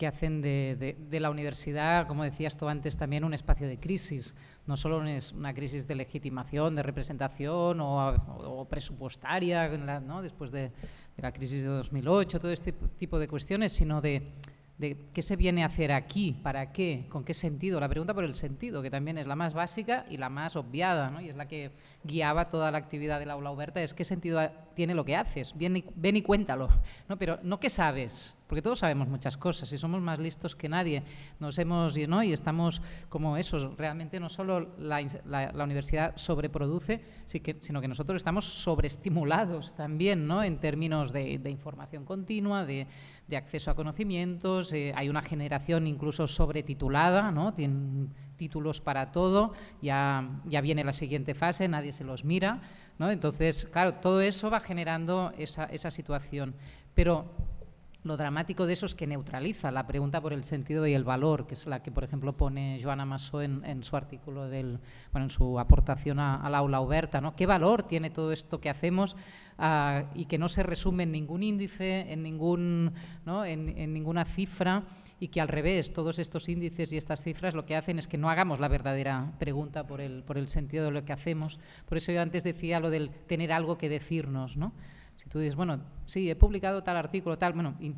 S3: hacen de la universidad, como decías tú antes, también un espacio de crisis. No solo es una crisis de legitimación, de representación o presupuestaria, ¿no? Después de la crisis de 2008, todo este tipo de cuestiones, sino de qué se viene a hacer aquí, para qué, con qué sentido. La pregunta por el sentido, que también es la más básica y la más obviada, ¿no? Y es la que guiaba toda la actividad del aula Oberta, es qué sentido tiene lo que haces, ven y cuéntalo, ¿no? Pero no qué sabes, porque todos sabemos muchas cosas y somos más listos que nadie, ¿no? Y estamos como eso, realmente no solo la universidad sobreproduce, sino que nosotros estamos sobreestimulados también, ¿no? En términos de información continua, de acceso a conocimientos, hay una generación incluso sobretitulada, ¿no? Tienen títulos para todo, ya viene la siguiente fase, nadie se los mira, ¿no? Entonces, claro, todo eso va generando esa situación, pero lo dramático de eso es que neutraliza la pregunta por el sentido y el valor, que es la que, por ejemplo, pone Joana Massó en su artículo, en su aportación al aula Oberta, ¿no? ¿Qué valor tiene todo esto que hacemos y que no se resume en ningún índice, en ninguna cifra, y que al revés, todos estos índices y estas cifras lo que hacen es que no hagamos la verdadera pregunta por el sentido de lo que hacemos? Por eso yo antes decía lo del tener algo que decirnos, ¿no? Si tú dices, bueno, sí, he publicado tal artículo, tal, bueno, ¿y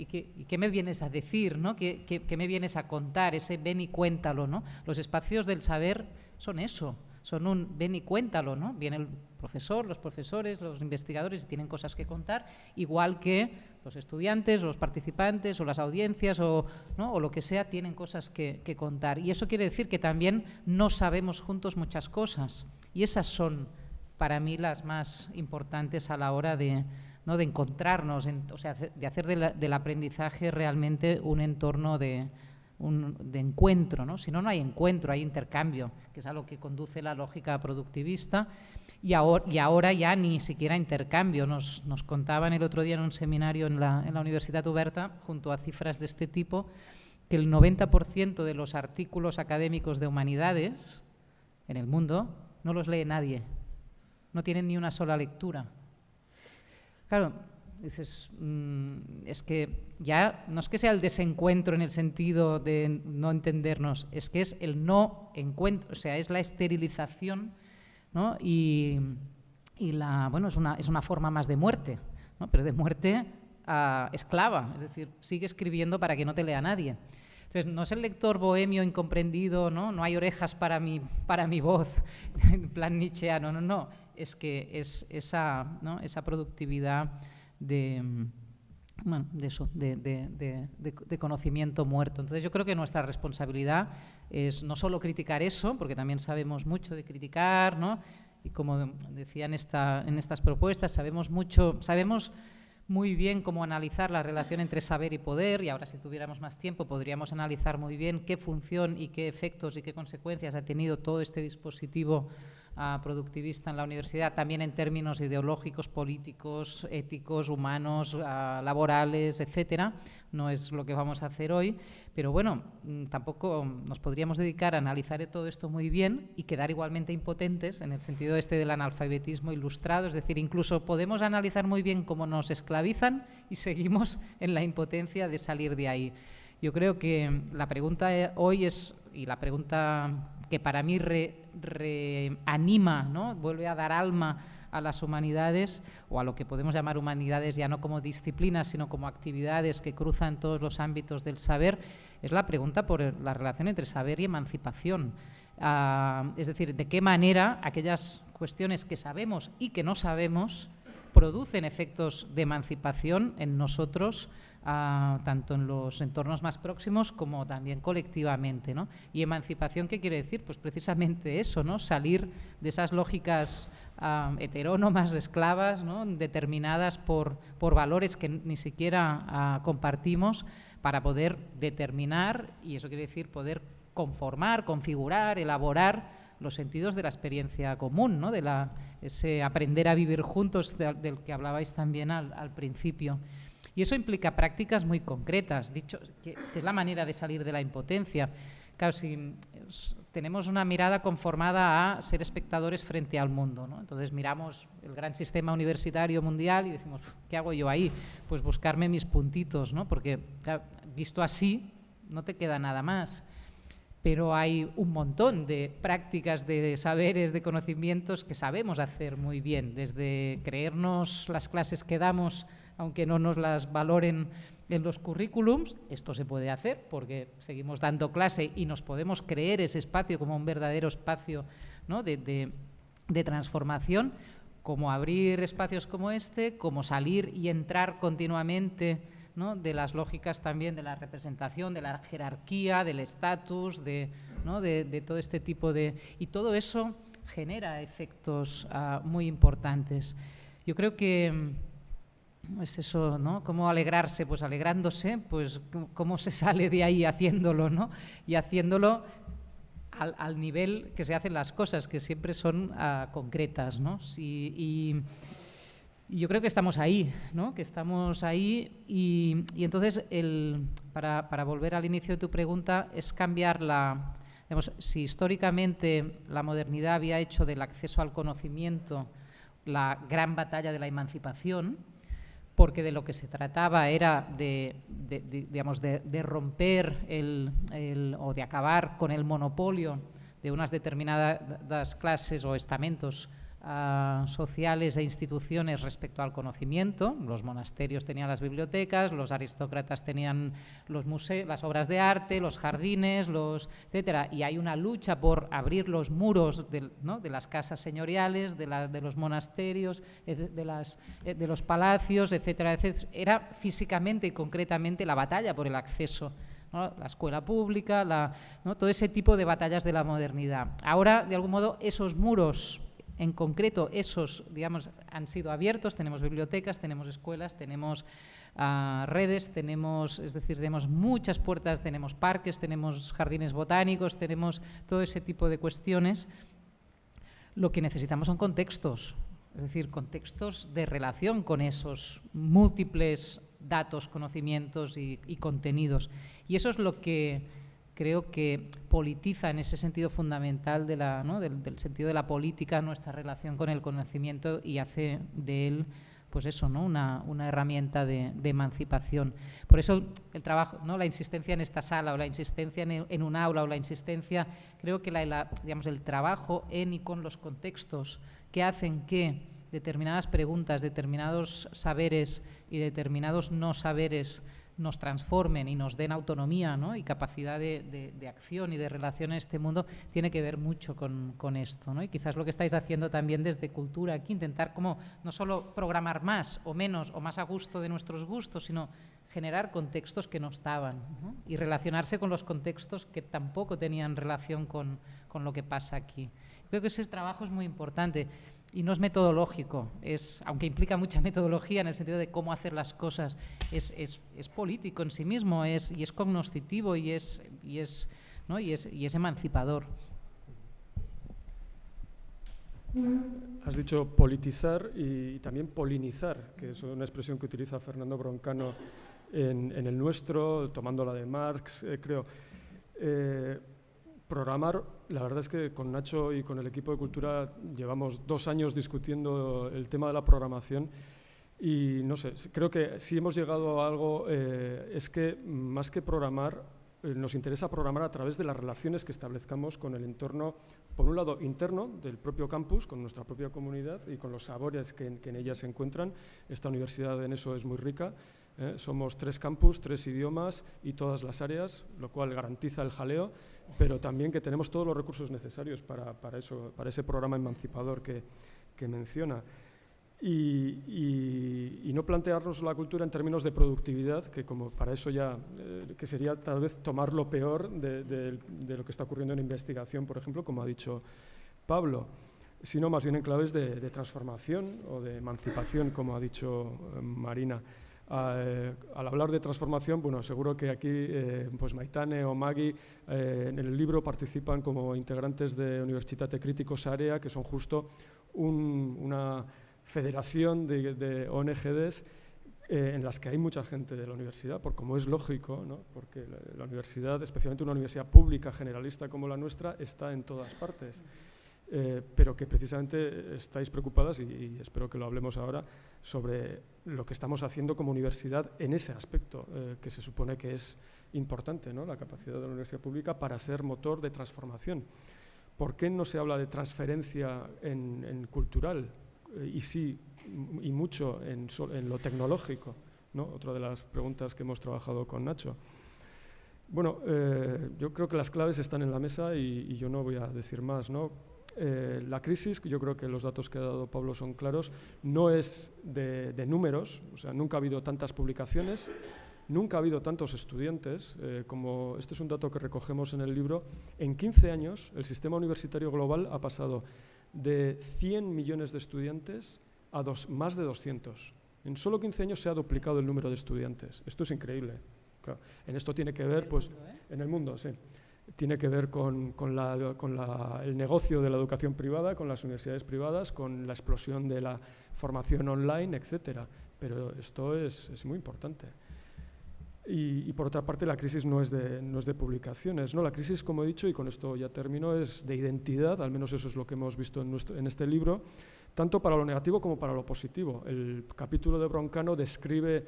S3: qué me vienes a decir, ¿no? ¿Qué me vienes a contar? Ese ven y cuéntalo, ¿no? Los espacios del saber son eso, son un ven y cuéntalo, ¿no? Viene el profesor, los profesores, los investigadores y tienen cosas que contar, igual que los estudiantes, los participantes o las audiencias o lo que sea tienen cosas que contar. Y eso quiere decir que también no sabemos juntos muchas cosas. Y esas son, para mí, las más importantes a la hora de encontrarnos, de hacer del aprendizaje realmente un entorno de encuentro, ¿no? Si no hay encuentro, hay intercambio, que es a lo que conduce la lógica productivista, y ahora ya ni siquiera intercambio. Nos contaban el otro día en un seminario en la Universitat Oberta, junto a cifras de este tipo, que el 90% de los artículos académicos de humanidades en el mundo no los lee nadie, no tienen ni una sola lectura. Claro, dices, es que ya no es que sea el desencuentro en el sentido de no entendernos, es que es el no encuentro, o sea, es la esterilización, ¿no? Y es una forma más de muerte, ¿no? Pero de muerte esclava, es decir, sigue escribiendo para que no te lea nadie. Entonces, no es el lector bohemio incomprendido, no hay orejas para mi voz, en plan nietzscheano, no, es que es esa productividad de conocimiento muerto. Entonces yo creo que nuestra responsabilidad es no solo criticar eso, porque también sabemos mucho de criticar, ¿no? Y como decía en estas propuestas, sabemos muy bien cómo analizar la relación entre saber y poder, y ahora si tuviéramos más tiempo podríamos analizar muy bien qué función y qué efectos y qué consecuencias ha tenido todo este dispositivo productivista en la universidad, también en términos ideológicos, políticos, éticos, humanos, laborales, etcétera. No es lo que vamos a hacer hoy, pero bueno, tampoco nos podríamos dedicar a analizar todo esto muy bien y quedar igualmente impotentes en el sentido del analfabetismo ilustrado, es decir, incluso podemos analizar muy bien cómo nos esclavizan y seguimos en la impotencia de salir de ahí. Yo creo que la pregunta hoy y la pregunta que para mí reanima, ¿no? Vuelve a dar alma a las humanidades, o a lo que podemos llamar humanidades ya no como disciplinas, sino como actividades que cruzan todos los ámbitos del saber, es la pregunta por la relación entre saber y emancipación. Es decir, de qué manera aquellas cuestiones que sabemos y que no sabemos producen efectos de emancipación en nosotros, tanto en los entornos más próximos como también colectivamente, ¿no? Y emancipación, ¿qué quiere decir? Pues precisamente eso, ¿no? Salir de esas lógicas heterónomas, esclavas, ¿no? Determinadas por valores que ni siquiera compartimos, para poder determinar, y eso quiere decir poder conformar, configurar, elaborar los sentidos de la experiencia común, ¿no? Ese aprender a vivir juntos del que hablabais también al principio. Y eso implica prácticas muy concretas, dicho que es la manera de salir de la impotencia. Claro, si tenemos una mirada conformada a ser espectadores frente al mundo, ¿no? Entonces miramos el gran sistema universitario mundial y decimos, ¿qué hago yo ahí? Pues buscarme mis puntitos, ¿no? Porque claro, visto así no te queda nada más. Pero hay un montón de prácticas, de saberes, de conocimientos que sabemos hacer muy bien, desde creernos las clases que damos, aunque no nos las valoren en los currículums. Esto se puede hacer porque seguimos dando clase y nos podemos creer ese espacio como un verdadero espacio, ¿no? de transformación, como abrir espacios como este, como salir y entrar continuamente, ¿no? De las lógicas también de la representación, de la jerarquía, del estatus, ¿no? de todo este tipo de... Y todo eso genera efectos muy importantes. Yo creo que es eso, ¿no? ¿Cómo alegrarse? Pues alegrándose, pues cómo se sale de ahí haciéndolo, ¿no? Y haciéndolo al nivel que se hacen las cosas, que siempre son concretas, ¿no? Y yo creo que estamos ahí, ¿no? Que estamos ahí y entonces, para volver al inicio de tu pregunta, es cambiar digamos, si históricamente la modernidad había hecho del acceso al conocimiento la gran batalla de la emancipación, porque de lo que se trataba era de romper o de acabar con el monopolio de unas determinadas clases o estamentos sociales e instituciones respecto al conocimiento. Los monasterios tenían las bibliotecas, los aristócratas tenían los museos, las obras de arte, los jardines, etcétera. Y hay una lucha por abrir los muros de las casas señoriales, de los monasterios, de los palacios, etcétera, etcétera. Era físicamente y concretamente la batalla por el acceso, ¿no? La escuela pública, ¿no? Todo ese tipo de batallas de la modernidad. Ahora, de algún modo, esos muros, en concreto, esos, digamos, han sido abiertos. Tenemos bibliotecas, tenemos escuelas, tenemos redes, tenemos muchas puertas, tenemos parques, tenemos jardines botánicos, tenemos todo ese tipo de cuestiones. Lo que necesitamos son contextos, es decir, contextos de relación con esos múltiples datos, conocimientos y contenidos. Y eso es lo que creo que politiza en ese sentido fundamental del sentido de la política nuestra relación con el conocimiento y hace de él, pues eso, ¿no? una herramienta de emancipación. Por eso el trabajo, ¿no? La insistencia en esta sala o la insistencia en un aula o la insistencia, creo que el trabajo en y con los contextos que hacen que determinadas preguntas, determinados saberes y determinados no saberes nos transformen y nos den autonomía, ¿no? Y capacidad de acción y de relación en este mundo, tiene que ver mucho con esto, ¿no? Y quizás lo que estáis haciendo también desde Cultura aquí, intentar como no solo programar más o menos o más a gusto de nuestros gustos, sino generar contextos que no estaban, ¿no? Y relacionarse con los contextos que tampoco tenían relación con lo que pasa aquí. Creo que ese trabajo es muy importante. Y no es metodológico, aunque implica mucha metodología en el sentido de cómo hacer las cosas, es político en sí mismo, y es cognoscitivo y es emancipador.
S1: Has dicho politizar y también polinizar, que es una expresión que utiliza Fernando Broncano en el nuestro, tomándola de Marx, creo. Programar, la verdad es que con Nacho y con el equipo de Cultura llevamos 2 años discutiendo el tema de la programación y no sé, creo que si hemos llegado a algo es que más que programar nos interesa programar a través de las relaciones que establezcamos con el entorno, por un lado interno del propio campus, con nuestra propia comunidad y con los sabores que en ella se encuentran. Esta universidad en eso es muy rica. Somos 3 campus, 3 idiomas y todas las áreas, lo cual garantiza el jaleo, pero también que tenemos todos los recursos necesarios para ese programa emancipador que menciona. Y no plantearnos la cultura en términos de productividad, que como para eso ya, que sería tal vez tomar lo peor de lo que está ocurriendo en investigación, por ejemplo, como ha dicho Pablo, sino más bien en claves de transformación o de emancipación, como ha dicho Marina. Al hablar de transformación, bueno, seguro que aquí pues Maitane o Maggie en el libro participan como integrantes de Universitate Críticos Area, que son justo una federación de ONGs en las que hay mucha gente de la universidad, por como es lógico, ¿no? Porque la universidad, especialmente una universidad pública generalista como la nuestra, está en todas partes. Pero que precisamente estáis preocupadas, y espero que lo hablemos ahora, sobre lo que estamos haciendo como universidad en ese aspecto, que se supone que es importante, ¿no? La capacidad de la universidad pública para ser motor de transformación. ¿Por qué no se habla de transferencia en cultural? Y sí, y mucho en lo tecnológico, ¿no? Otra de las preguntas que hemos trabajado con Nacho. Bueno, yo creo que las claves están en la mesa y yo no voy a decir más, ¿no? La crisis, yo creo que los datos que ha dado Pablo son claros, no es de números, o sea, nunca ha habido tantas publicaciones, nunca ha habido tantos estudiantes, como este es un dato que recogemos en el libro. En 15 años el sistema universitario global ha pasado de 100 millones de estudiantes a más de 200. En solo 15 años se ha duplicado el número de estudiantes. Esto es increíble. Claro, en esto tiene que ver, pues, en el mundo, sí. Tiene que ver con el negocio de la educación privada, con las universidades privadas, con la explosión de la formación online, etcétera. Pero esto es muy importante. Y por otra parte, la crisis no es de publicaciones, ¿no? La crisis, como he dicho, y con esto ya termino, es de identidad, al menos eso es lo que hemos visto en este libro, tanto para lo negativo como para lo positivo. El capítulo de Broncano describe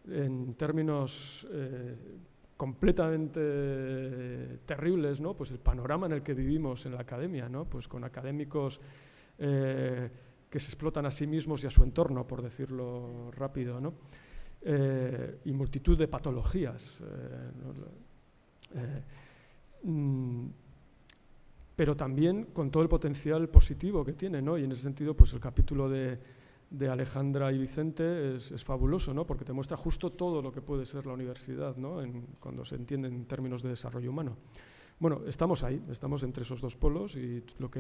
S1: en términos completamente terribles, ¿no? Pues el panorama en el que vivimos en la academia, ¿no? Pues con académicos que se explotan a sí mismos y a su entorno, por decirlo rápido, ¿no? Y multitud de patologías. Pero también con todo el potencial positivo que tiene, ¿no? Y en ese sentido, pues el capítulo de Alejandra y Vicente es fabuloso, ¿no? Porque te muestra justo todo lo que puede ser la universidad, ¿no? Cuando se entiende en términos de desarrollo humano. Bueno, estamos ahí, estamos entre esos dos polos y lo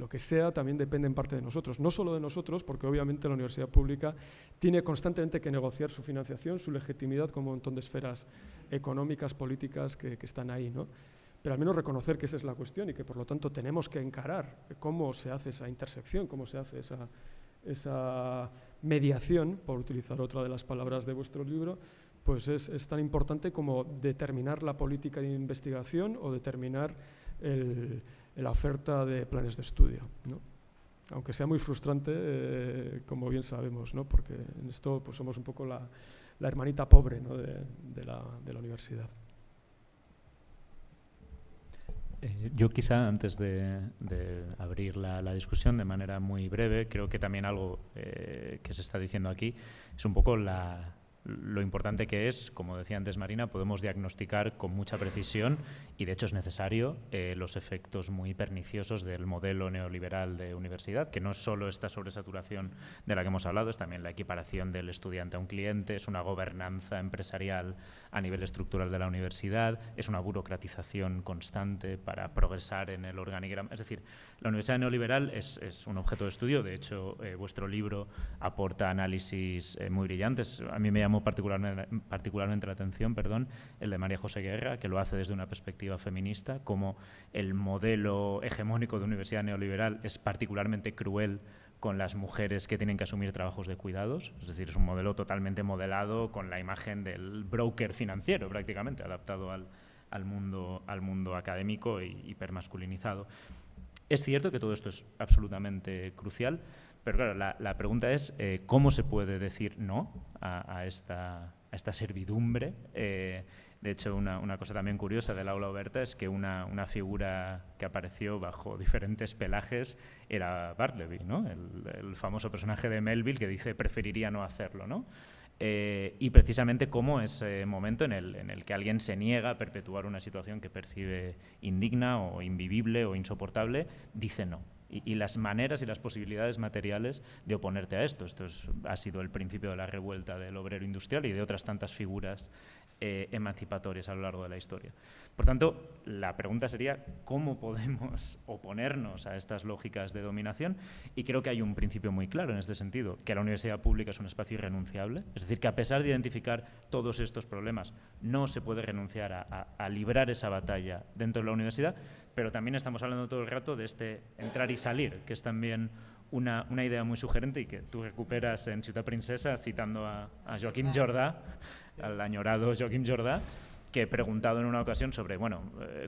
S1: que sea también depende en parte de nosotros. No solo de nosotros, porque obviamente la universidad pública tiene constantemente que negociar su financiación, su legitimidad con un montón de esferas económicas, políticas que están ahí, ¿no? Pero al menos reconocer que esa es la cuestión y que por lo tanto tenemos que encarar cómo se hace esa intersección, cómo se hace esa mediación, por utilizar otra de las palabras de vuestro libro, pues es tan importante como determinar la política de investigación o determinar la oferta de planes de estudio, ¿no? Aunque sea muy frustrante, como bien sabemos, ¿no? Porque en esto pues, somos un poco la hermanita pobre, ¿no? de la universidad.
S2: Yo quizá antes de abrir la discusión de manera muy breve, creo que también algo que se está diciendo aquí es un poco lo importante que es, como decía antes Marina, podemos diagnosticar con mucha precisión y de hecho es necesario los efectos muy perniciosos del modelo neoliberal de universidad, que no es solo esta sobresaturación de la que hemos hablado, es también la equiparación del estudiante a un cliente, es una gobernanza empresarial a nivel estructural de la universidad, es una burocratización constante para progresar en el organigrama. Es decir, la universidad neoliberal es un objeto de estudio, de hecho vuestro libro aporta análisis muy brillantes. A mí me llamó particularmente la atención, el de María José Guerra, que lo hace desde una perspectiva feminista, como el modelo hegemónico de universidad neoliberal es particularmente cruel con las mujeres que tienen que asumir trabajos de cuidados, es decir, es un modelo totalmente modelado con la imagen del broker financiero, prácticamente, adaptado al mundo académico y hipermasculinizado. Es cierto que todo esto es absolutamente crucial, pero claro, la pregunta es ¿cómo se puede decir no a esta servidumbre De hecho, una cosa también curiosa del aula oberta es que una figura que apareció bajo diferentes pelajes era Bartleby, ¿no? El famoso personaje de Melville que dice preferiría no hacerlo, ¿no? Y precisamente cómo ese momento en el que alguien se niega a perpetuar una situación que percibe indigna o invivible o insoportable, dice no. Y las maneras y las posibilidades materiales de oponerte a esto. Ha sido el principio de la revuelta del obrero industrial y de otras tantas figuras emancipatorias a lo largo de la historia. Por tanto, la pregunta sería ¿cómo podemos oponernos a estas lógicas de dominación? Y creo que hay un principio muy claro en este sentido, que la universidad pública es un espacio irrenunciable, es decir, que a pesar de identificar todos estos problemas, no se puede renunciar a librar esa batalla dentro de la universidad, pero también estamos hablando todo el rato de este entrar y salir, que es también una idea muy sugerente y que tú recuperas en Ciutat Princesa citando a Joaquim Jordà, al añorado Joaquim Jordà, que he preguntado en una ocasión sobre, bueno,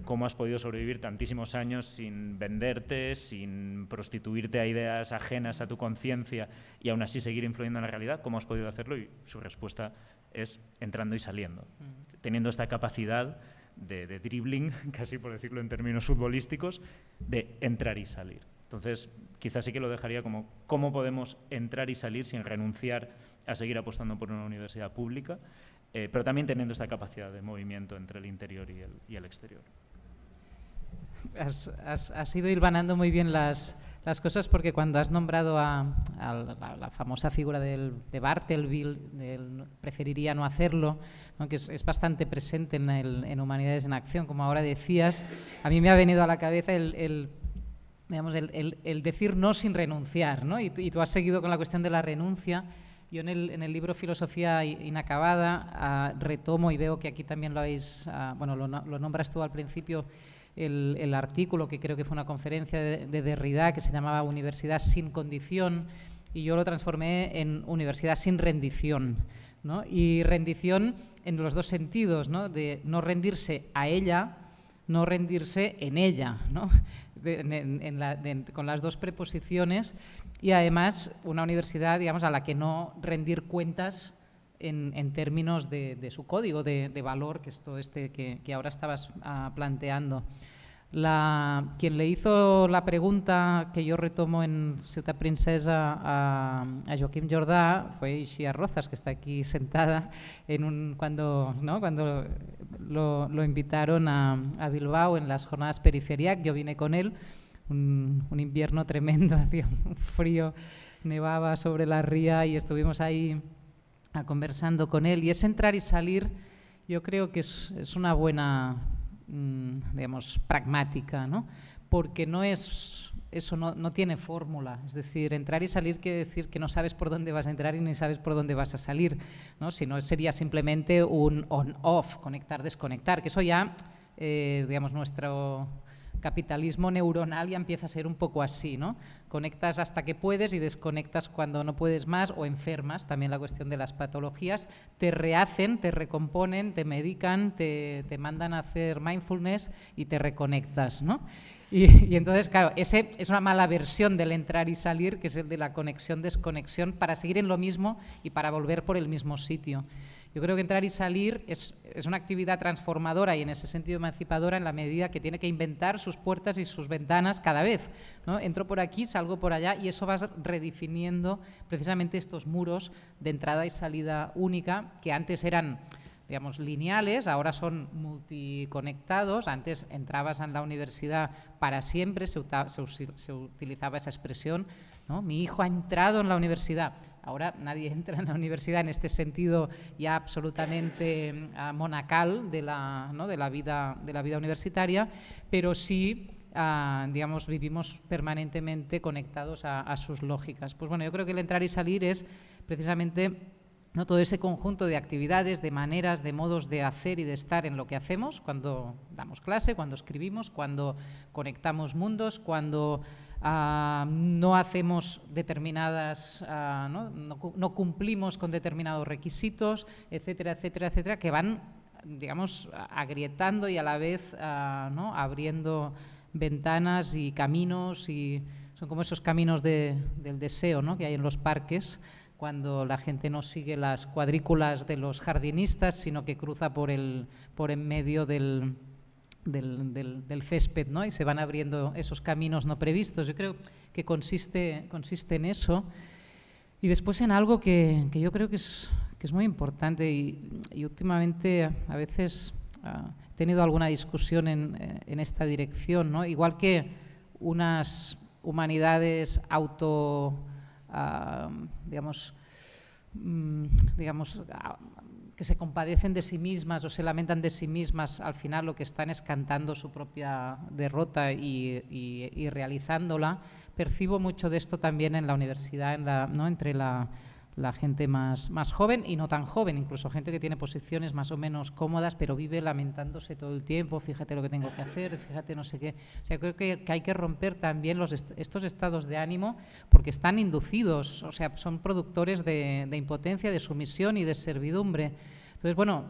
S2: cómo has podido sobrevivir tantísimos años sin venderte, sin prostituirte a ideas ajenas a tu conciencia y aún así seguir influyendo en la realidad, ¿cómo has podido hacerlo? Y su respuesta es entrando y saliendo, teniendo esta capacidad de dribbling, casi por decirlo en términos futbolísticos, de entrar y salir. Entonces, quizás sí que lo dejaría como cómo podemos entrar y salir sin renunciar a seguir apostando por una universidad pública, pero también teniendo esta capacidad de movimiento entre el interior y el exterior.
S3: Has ido hilvanando muy bien las cosas, porque cuando has nombrado a la famosa figura de Bartleby, preferiría no hacerlo, ¿no? Que es bastante presente en Humanidades en Acción, como ahora decías, a mí me ha venido a la cabeza el decir no sin renunciar, ¿no? Y tú has seguido con la cuestión de la renuncia. Yo en el libro Filosofía Inacabada retomo, y veo que aquí también lo nombras tú al principio, el artículo que creo que fue una conferencia de Derrida que se llamaba Universidad sin condición, y yo lo transformé en Universidad sin rendición, ¿no? Y rendición en los dos sentidos, ¿no? De no rendirse a ella, no rendirse en ella, ¿no? Con las dos preposiciones, y además una universidad, digamos, a la que no rendir cuentas en términos de su código de valor, que es todo que ahora estabas planteando. Quien le hizo la pregunta que yo retomo en Ciutat Princesa a Joaquim Jordà fue Ixia Rozas, que está aquí sentada cuando lo invitaron a Bilbao en las jornadas Periferiac. Yo vine con él, un invierno tremendo, hacía un frío, nevaba sobre la ría y estuvimos ahí conversando con él. Y ese entrar y salir yo creo que es una buena, digamos, pragmática, ¿no? Porque eso no tiene fórmula. Es decir, entrar y salir quiere decir que no sabes por dónde vas a entrar y ni sabes por dónde vas a salir, ¿no? Si no, sería simplemente un on-off, conectar, desconectar, que eso ya, digamos, nuestro capitalismo neuronal ya empieza a ser un poco así, ¿no? Conectas hasta que puedes y desconectas cuando no puedes más, o enfermas, también la cuestión de las patologías, te rehacen, te recomponen, te medican, te mandan a hacer mindfulness y te reconectas, ¿no? Y entonces, claro, ese es una mala versión del entrar y salir, que es el de la conexión-desconexión, para seguir en lo mismo y para volver por el mismo sitio. Yo creo que entrar y salir es una actividad transformadora y en ese sentido emancipadora, en la medida que tiene que inventar sus puertas y sus ventanas cada vez, ¿no? Entro por aquí, salgo por allá, y eso va redefiniendo precisamente estos muros de entrada y salida única, que antes eran, digamos, lineales, ahora son multiconectados. Antes entrabas en la universidad para siempre, se utilizaba esa expresión, ¿no? Mi hijo ha entrado en la universidad. Ahora nadie entra en la universidad en este sentido ya absolutamente monacal de la vida universitaria, pero sí, digamos, vivimos permanentemente conectados a sus lógicas. Pues bueno, yo creo que el entrar y salir es precisamente, ¿no?, todo ese conjunto de actividades, de maneras, de modos de hacer y de estar en lo que hacemos, cuando damos clase, cuando escribimos, cuando conectamos mundos, cuando no hacemos determinadas, no cumplimos con determinados requisitos, etcétera, etcétera, etcétera, que van, digamos, agrietando y a la vez abriendo ventanas y caminos, y son como esos caminos del deseo, ¿no?, que hay en los parques, cuando la gente no sigue las cuadrículas de los jardinistas, sino que cruza por en medio del césped, ¿no? Y se van abriendo esos caminos no previstos. Yo creo que consiste en eso. Y después en algo que yo creo que es muy importante y últimamente a veces he tenido alguna discusión en esta dirección, ¿no? Igual que unas humanidades que se compadecen de sí mismas o se lamentan de sí mismas, al final lo que están es cantando su propia derrota y realizándola. Percibo mucho de esto también en la universidad, ¿no? Entre la gente más joven y no tan joven, incluso gente que tiene posiciones más o menos cómodas, pero vive lamentándose todo el tiempo, fíjate lo que tengo que hacer, fíjate no sé qué. O sea, creo que hay que romper también estos estados de ánimo porque están inducidos, o sea, son productores de impotencia, de sumisión y de servidumbre. Entonces, bueno,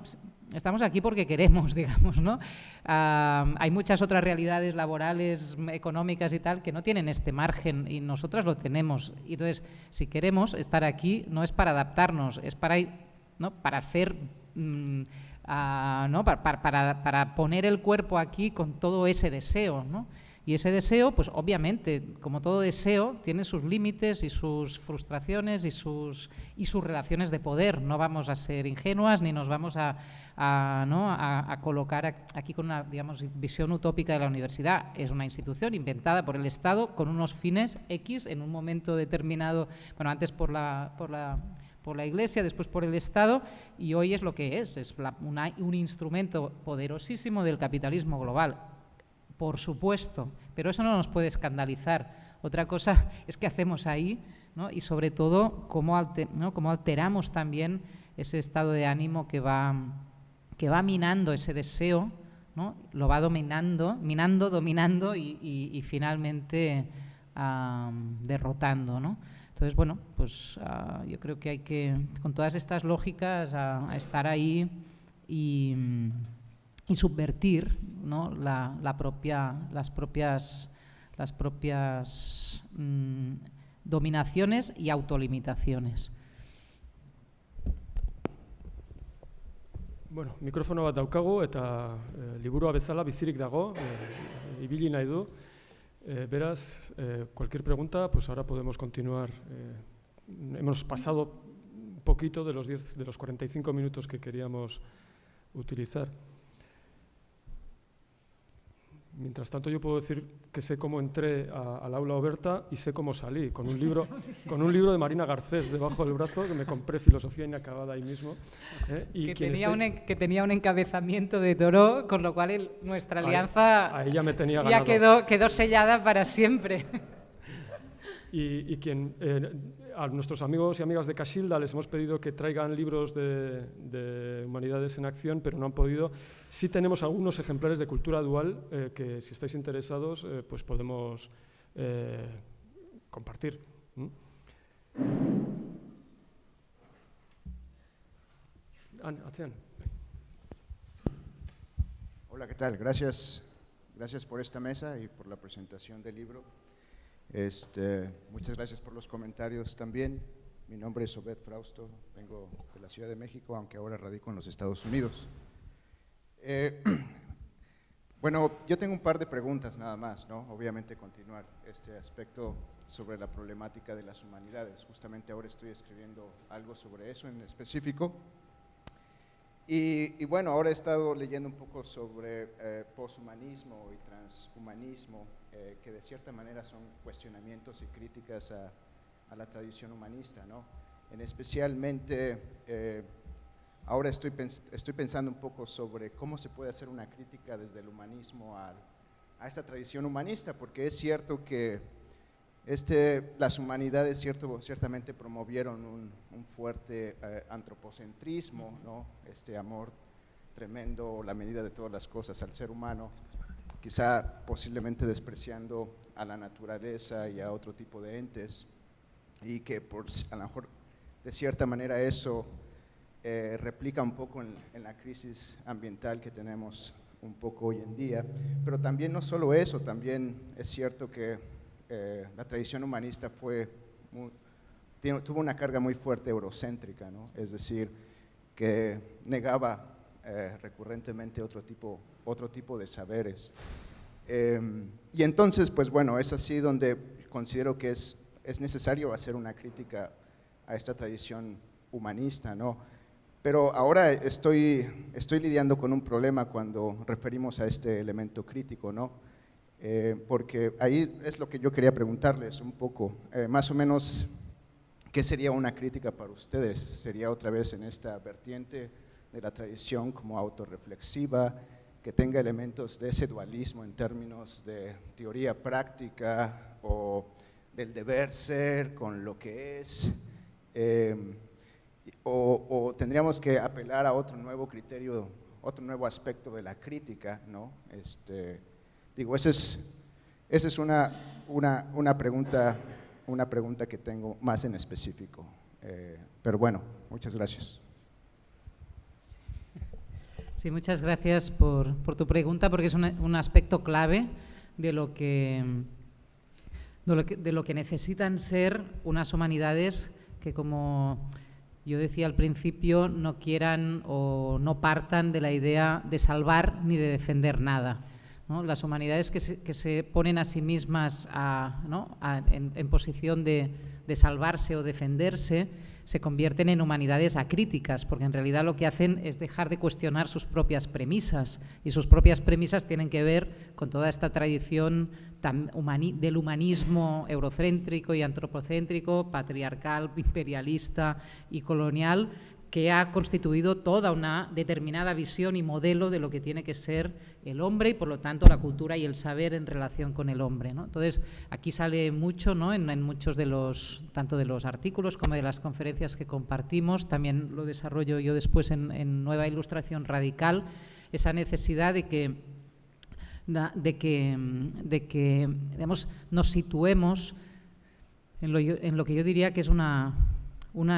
S3: estamos aquí porque queremos, digamos, ¿no? Hay muchas otras realidades laborales, económicas y tal, que no tienen este margen y nosotras lo tenemos. Y entonces, si queremos estar aquí, no es para adaptarnos, es para, ¿no? Para hacer, ¿no? Para poner el cuerpo aquí con todo ese deseo, ¿no? Y ese deseo, pues obviamente, como todo deseo, tiene sus límites y sus frustraciones y sus relaciones de poder. No vamos a ser ingenuas ni nos vamos a colocar aquí con una, digamos, visión utópica de la universidad. Es una institución inventada por el Estado con unos fines X en un momento determinado, bueno, antes por la Iglesia, después por el Estado, y hoy es lo que es un instrumento poderosísimo del capitalismo global. Por supuesto, pero eso no nos puede escandalizar. Otra cosa es qué hacemos ahí, ¿no? Y sobre todo cómo alteramos también ese estado de ánimo que va minando ese deseo, ¿no? Lo va dominando y finalmente derrotando, ¿no? Entonces, bueno, pues yo creo que hay que, con todas estas lógicas, a estar ahí y subvertir, ¿no? las propias dominaciones y autolimitaciones.
S1: Bueno, mikrofono bat daukagu eta liburua bezala bizirik dago, ibili nahi du. Beraz, cualquier pregunta, pues ahora podemos continuar. Hemos pasado un poquito de los 45 minutos que queríamos utilizar. Mientras tanto, yo puedo decir que sé cómo entré al aula Oberta y sé cómo salí, con un libro de Marina Garcés debajo del brazo, que me compré Filosofía Inacabada ahí mismo. Y
S3: que tenía un encabezamiento de Thoreau, con lo cual nuestra alianza
S1: ahí ya me tenía
S3: ya
S1: ganado.
S3: quedó sellada para siempre.
S1: Y a nuestros amigos y amigas de Casilda les hemos pedido que traigan libros de Humanidades en Acción, pero no han podido. Sí tenemos algunos ejemplares de Cultura Dual que, si estáis interesados, pues podemos compartir.
S4: Hola, ¿qué tal? Gracias por esta mesa y por la presentación del libro. Muchas gracias por los comentarios también. Mi nombre es Obed Frausto, vengo de la Ciudad de México, aunque ahora radico en los Estados Unidos. Bueno, yo tengo un par de preguntas nada más, ¿no? Obviamente continuar este aspecto sobre la problemática de las humanidades. Justamente ahora estoy escribiendo algo sobre eso en específico. Y bueno, ahora he estado leyendo un poco sobre poshumanismo y transhumanismo, que de cierta manera son cuestionamientos y críticas a la tradición humanista, ¿no? Especialmente, ahora estoy pensando un poco sobre cómo se puede hacer una crítica desde el humanismo a esta tradición humanista, porque es cierto que las humanidades ciertamente promovieron un fuerte antropocentrismo, ¿no? Este amor tremendo, la medida de todas las cosas al ser humano, quizá posiblemente despreciando a la naturaleza y a otro tipo de entes, y que a lo mejor de cierta manera eso replica un poco en la crisis ambiental que tenemos un poco hoy en día. Pero también no solo eso, también es cierto que la tradición humanista fue tuvo una carga muy fuerte eurocéntrica, ¿no? Es decir, que negaba recurrentemente otro tipo de saberes. Y entonces, pues bueno, es así donde considero que es necesario hacer una crítica a esta tradición humanista, ¿no? Pero ahora estoy lidiando con un problema cuando referimos a este elemento crítico, ¿no? Porque ahí es lo que yo quería preguntarles un poco, más o menos, ¿qué sería una crítica para ustedes? ¿Sería otra vez en esta vertiente de la tradición como autorreflexiva, que tenga elementos de ese dualismo en términos de teoría práctica o del deber ser con lo que es? O tendríamos que apelar a otro nuevo criterio, otro nuevo aspecto de la crítica, ¿no? Digo, esa es una pregunta que tengo más en específico. Pero bueno, muchas gracias.
S3: Sí, muchas gracias por tu pregunta, porque es un aspecto clave de lo que necesitan ser unas humanidades que, como yo decía al principio, no quieran o no partan de la idea de salvar ni de defender nada, ¿no? Las humanidades que se ponen a sí mismas en posición de salvarse o defenderse se convierten en humanidades acríticas, porque en realidad lo que hacen es dejar de cuestionar sus propias premisas, y sus propias premisas tienen que ver con toda esta tradición del humanismo eurocéntrico y antropocéntrico, patriarcal, imperialista y colonial, que ha constituido toda una determinada visión y modelo de lo que tiene que ser el hombre y, por lo tanto, la cultura y el saber en relación con el hombre, ¿no? Entonces, aquí sale mucho, ¿no? en muchos tanto de los artículos como de las conferencias que compartimos, también lo desarrollo yo después en Nueva Ilustración Radical, esa necesidad de que digamos, nos situemos en lo que yo diría que es una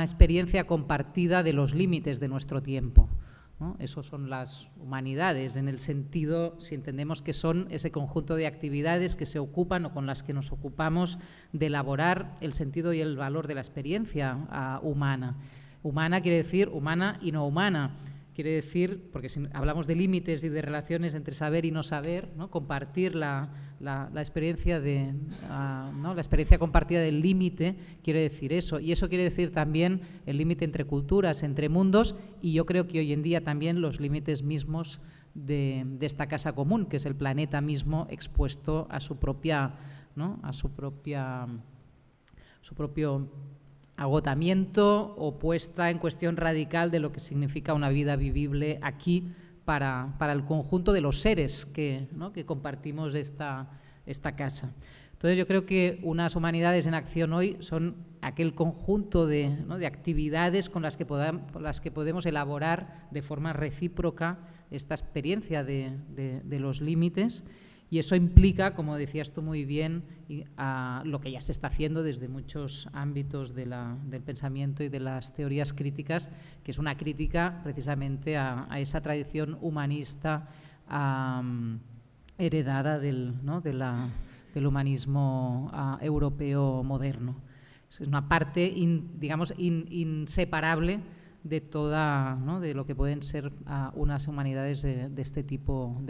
S3: experiencia compartida de los límites de nuestro tiempo, ¿no? Esos son las humanidades, en el sentido, si entendemos que son ese conjunto de actividades que se ocupan o con las que nos ocupamos de elaborar el sentido y el valor de la experiencia humana. Humana quiere decir humana y no humana. Quiere decir, porque si hablamos de límites y de relaciones entre saber y no saber, ¿no? Compartir la experiencia la experiencia compartida del límite quiere decir eso, y eso quiere decir también el límite entre culturas, entre mundos, y yo creo que hoy en día también los límites mismos de esta casa común, que es el planeta mismo expuesto a su propio agotamiento o puesta en cuestión radical de lo que significa una vida vivible aquí para el conjunto de los seres que compartimos esta casa. Entonces, yo creo que unas humanidades en acción hoy son aquel conjunto de actividades con las que podemos elaborar de forma recíproca esta experiencia de los límites. Y eso implica, como decías tú muy bien, lo que ya se está haciendo desde muchos ámbitos del pensamiento y de las teorías críticas, que es una crítica precisamente a esa tradición humanista heredada del humanismo europeo moderno. Es una parte, inseparable de toda, de lo que pueden ser unas humanidades de este tipo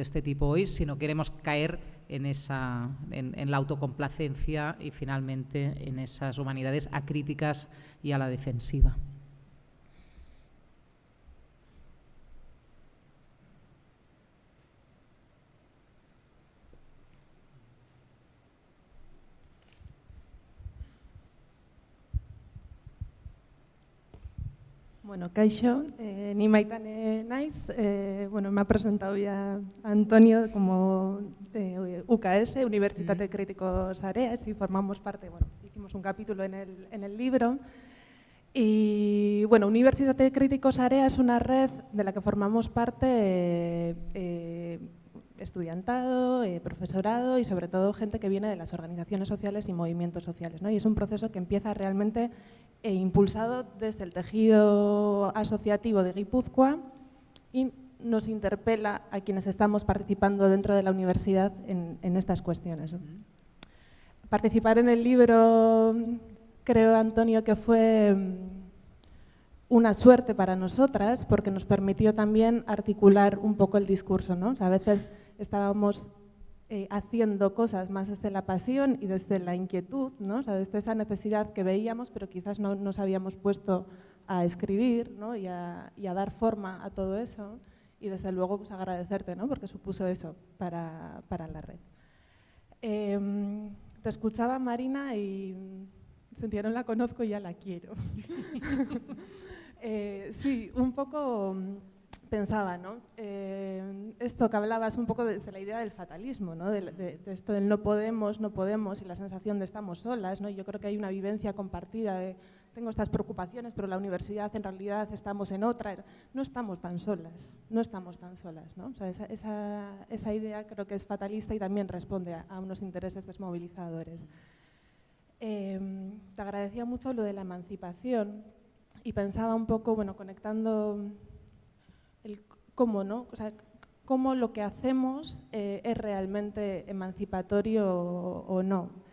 S3: hoy, si no queremos caer en la autocomplacencia y finalmente en esas humanidades acríticas y a la defensiva.
S5: Bueno, kaixo, ni Maitane naiz. Me ha presentado ya Antonio como UKS, Unibertsitate Kritiko Sareaz, y formamos parte, hicimos un capítulo en el libro. Y bueno, Unibertsitate Kritiko Sarea es una red de la que formamos parte estudiantado, profesorado y sobre todo gente que viene de las organizaciones sociales y movimientos sociales, ¿no? Y es un proceso que empieza realmente impulsado desde el tejido asociativo de Guipúzcoa y nos interpela a quienes estamos participando dentro de la universidad en estas cuestiones, ¿no? Participar en el libro creo, Antonio, que fue una suerte para nosotras porque nos permitió también articular un poco el discurso, ¿no? O sea, a veces estábamos haciendo cosas más desde la pasión y desde la inquietud, ¿no? O sea, desde esa necesidad que veíamos, pero quizás no nos habíamos puesto a escribir, ¿no? y a dar forma a todo eso. Y desde luego pues, agradecerte, ¿no? Porque supuso eso para la red. Te escuchaba, Marina, y sentía, no la conozco y ya la quiero. Sí, un poco pensaba, ¿no? Esto que hablabas un poco desde la idea del fatalismo, ¿no? De esto del no podemos y la sensación de estamos solas, ¿no? Yo creo que hay una vivencia compartida de tengo estas preocupaciones, pero la universidad en realidad estamos en otra. No estamos tan solas, ¿no? O sea, esa idea creo que es fatalista y también responde a unos intereses desmovilizadores. Te agradecía mucho lo de la emancipación y pensaba un poco, bueno, conectando el cómo, ¿no? O sea, cómo lo que hacemos es realmente emancipatorio o no.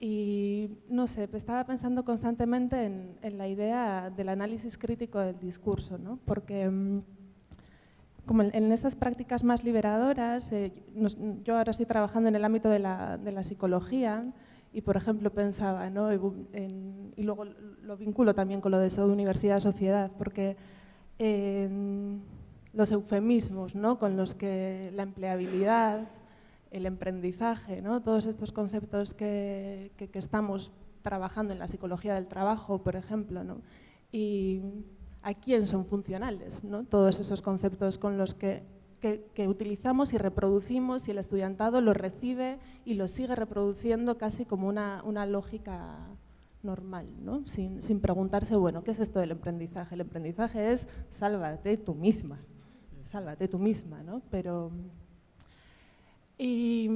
S5: Y no sé, estaba pensando constantemente en la idea del análisis crítico del discurso, ¿no? Porque como en esas prácticas más liberadoras, yo ahora estoy trabajando en el ámbito de la psicología y, por ejemplo, pensaba, ¿no? Y luego lo vinculo también con lo de eso de universidad-sociedad, porque los eufemismos, ¿no? Con los que la empleabilidad, el emprendizaje, ¿no? Todos estos conceptos que estamos trabajando en la psicología del trabajo, por ejemplo, ¿no? Y a quién son funcionales, ¿no? Todos esos conceptos con los que utilizamos y reproducimos y el estudiantado lo recibe y lo sigue reproduciendo casi como una lógica normal, ¿no? Sin preguntarse, bueno, ¿qué es esto del emprendizaje? El emprendizaje es sálvate tú misma, ¿no? Pero Y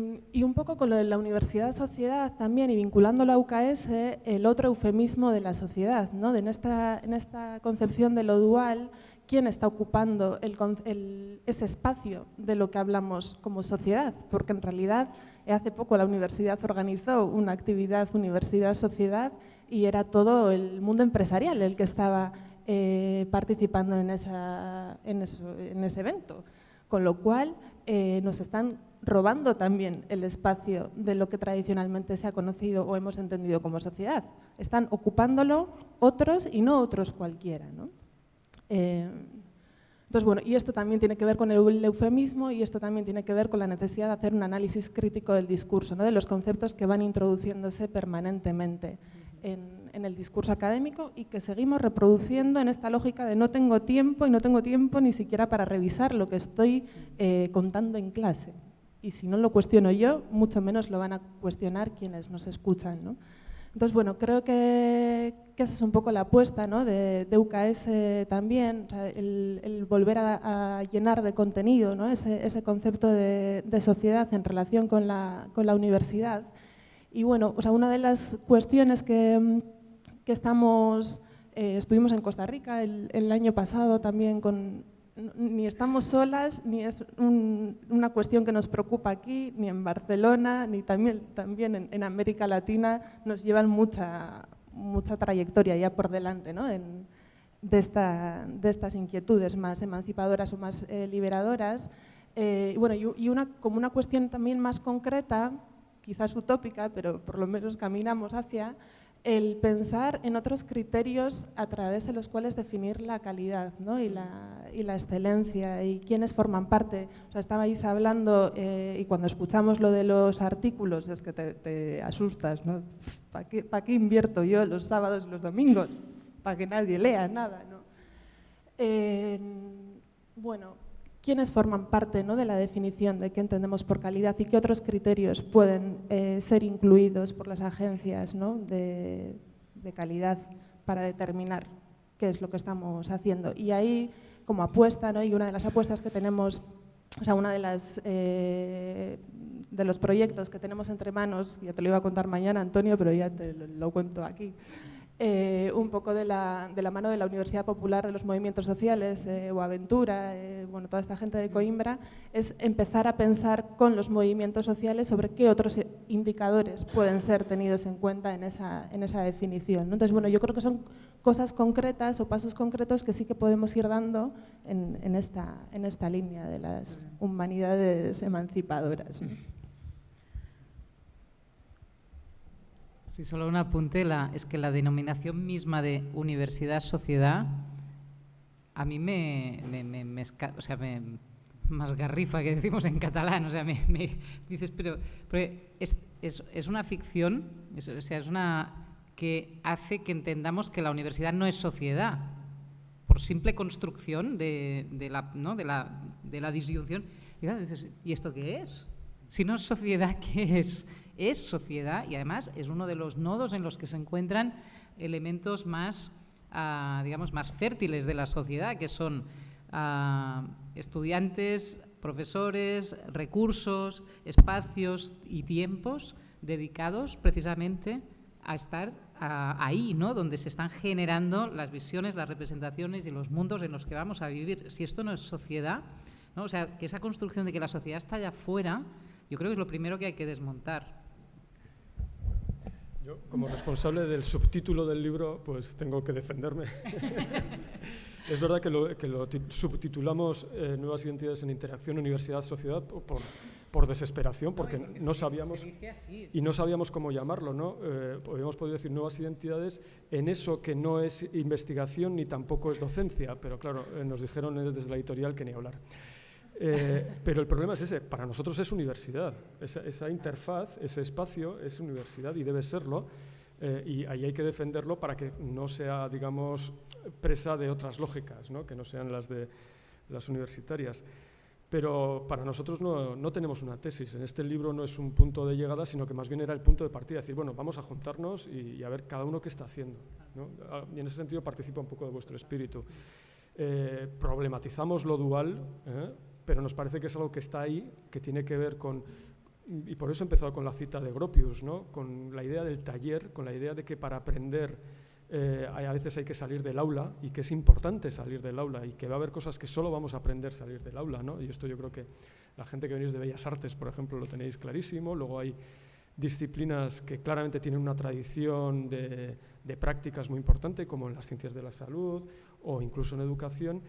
S5: un poco con lo de la universidad-sociedad también, y vinculándolo a UKS, el otro eufemismo de la sociedad, ¿no? En esta concepción de lo dual, ¿quién está ocupando ese espacio de lo que hablamos como sociedad? Porque en realidad hace poco la universidad organizó una actividad universidad-sociedad y era todo el mundo empresarial el que estaba participando en ese evento, con lo cual nos están robando también el espacio de lo que tradicionalmente se ha conocido o hemos entendido como sociedad. Están ocupándolo otros y no otros cualquiera, ¿no? Entonces, bueno, y esto también tiene que ver con el eufemismo y esto también tiene que ver con la necesidad de hacer un análisis crítico del discurso, ¿no? De los conceptos que van introduciéndose permanentemente en el discurso académico y que seguimos reproduciendo en esta lógica de no tengo tiempo y no tengo tiempo ni siquiera para revisar lo que estoy contando en clase. Y si no lo cuestiono yo, mucho menos lo van a cuestionar quienes nos escuchan, ¿no? Entonces, bueno, creo que esa es un poco la apuesta, ¿no? de UKS también, o sea, el volver a llenar de contenido, ¿no? ese concepto de sociedad en relación con la universidad. Y bueno, o sea, una de las cuestiones que estuvimos en Costa Rica el año pasado también ni estamos solas, ni es una cuestión que nos preocupa aquí, ni en Barcelona, ni también en América Latina, nos llevan mucha trayectoria ya por delante, ¿no? de estas inquietudes más emancipadoras o más liberadoras. Bueno, como una cuestión también más concreta, quizás utópica, pero por lo menos caminamos hacia el pensar en otros criterios a través de los cuales definir la calidad, ¿no? y la excelencia y quiénes forman parte. O sea, estabais hablando y cuando escuchamos lo de los artículos es que te asustas, ¿no? ¿Para qué invierto yo los sábados y los domingos? Para que nadie lea nada, ¿no? Bueno, ¿quiénes forman parte, ¿no? de la definición de qué entendemos por calidad y qué otros criterios pueden ser incluidos por las agencias, ¿no? de calidad para determinar qué es lo que estamos haciendo? Y ahí, como apuesta, ¿no? y una de las apuestas que tenemos, o sea, una de los proyectos que tenemos entre manos, ya te lo iba a contar mañana, Antonio, pero ya te lo cuento aquí, un poco de la mano de la Universidad Popular de los Movimientos Sociales, o Aventura, bueno, toda esta gente de Coimbra, es empezar a pensar con los movimientos sociales sobre qué otros indicadores pueden ser tenidos en cuenta en esa definición, ¿no? Entonces, bueno, yo creo que son cosas concretas o pasos concretos que sí que podemos ir dando en esta línea de las humanidades emancipadoras, ¿no?
S3: Sí, solo un apunte, es que la denominación misma de universidad-sociedad a mí me esgarrifa, que decimos en catalán, o sea, me dices, pero es una ficción, es una que hace que entendamos que la universidad no es sociedad, por simple construcción de la disyunción. Y claro, dices, ¿y esto qué es? Si no es sociedad, ¿qué es? Es sociedad y además es uno de los nodos en los que se encuentran elementos más, digamos, más fértiles de la sociedad, que son estudiantes, profesores, recursos, espacios y tiempos dedicados precisamente a estar ahí, ¿no? Donde se están generando las visiones, las representaciones y los mundos en los que vamos a vivir. Si esto no es sociedad, ¿no? O sea, que esa construcción de que la sociedad está allá afuera, yo creo que es lo primero que hay que desmontar.
S1: Yo, como responsable del subtítulo del libro, pues tengo que defenderme. Es verdad que lo subtitulamos Nuevas identidades en interacción, universidad-sociedad, por desesperación, porque no sabíamos, y no sabíamos cómo llamarlo, ¿no? Habíamos podido decir nuevas identidades en eso que no es investigación ni tampoco es docencia, pero claro, nos dijeron desde la editorial que ni hablar. Pero el problema es ese, para nosotros es universidad, esa interfaz, ese espacio es universidad y debe serlo, y ahí hay que defenderlo para que no sea, digamos, presa de otras lógicas, ¿no? Que no sean las de las universitarias. Pero para nosotros no tenemos una tesis, en este libro no es un punto de llegada, sino que más bien era el punto de partida, decir, bueno, vamos a juntarnos y a ver cada uno qué está haciendo, ¿no? Y en ese sentido participa un poco de vuestro espíritu. Problematizamos lo dual, pero nos parece que es algo que está ahí, que tiene que ver con, y por eso he empezado con la cita de Gropius, ¿no? Con la idea del taller, con la idea de que para aprender a veces hay que salir del aula y que es importante salir del aula y que va a haber cosas que solo vamos a aprender salir del aula, ¿no? Y esto yo creo que la gente que venís de Bellas Artes, por ejemplo, lo tenéis clarísimo. Luego hay disciplinas que claramente tienen una tradición de prácticas muy importante, como en las ciencias de la salud o incluso en educación.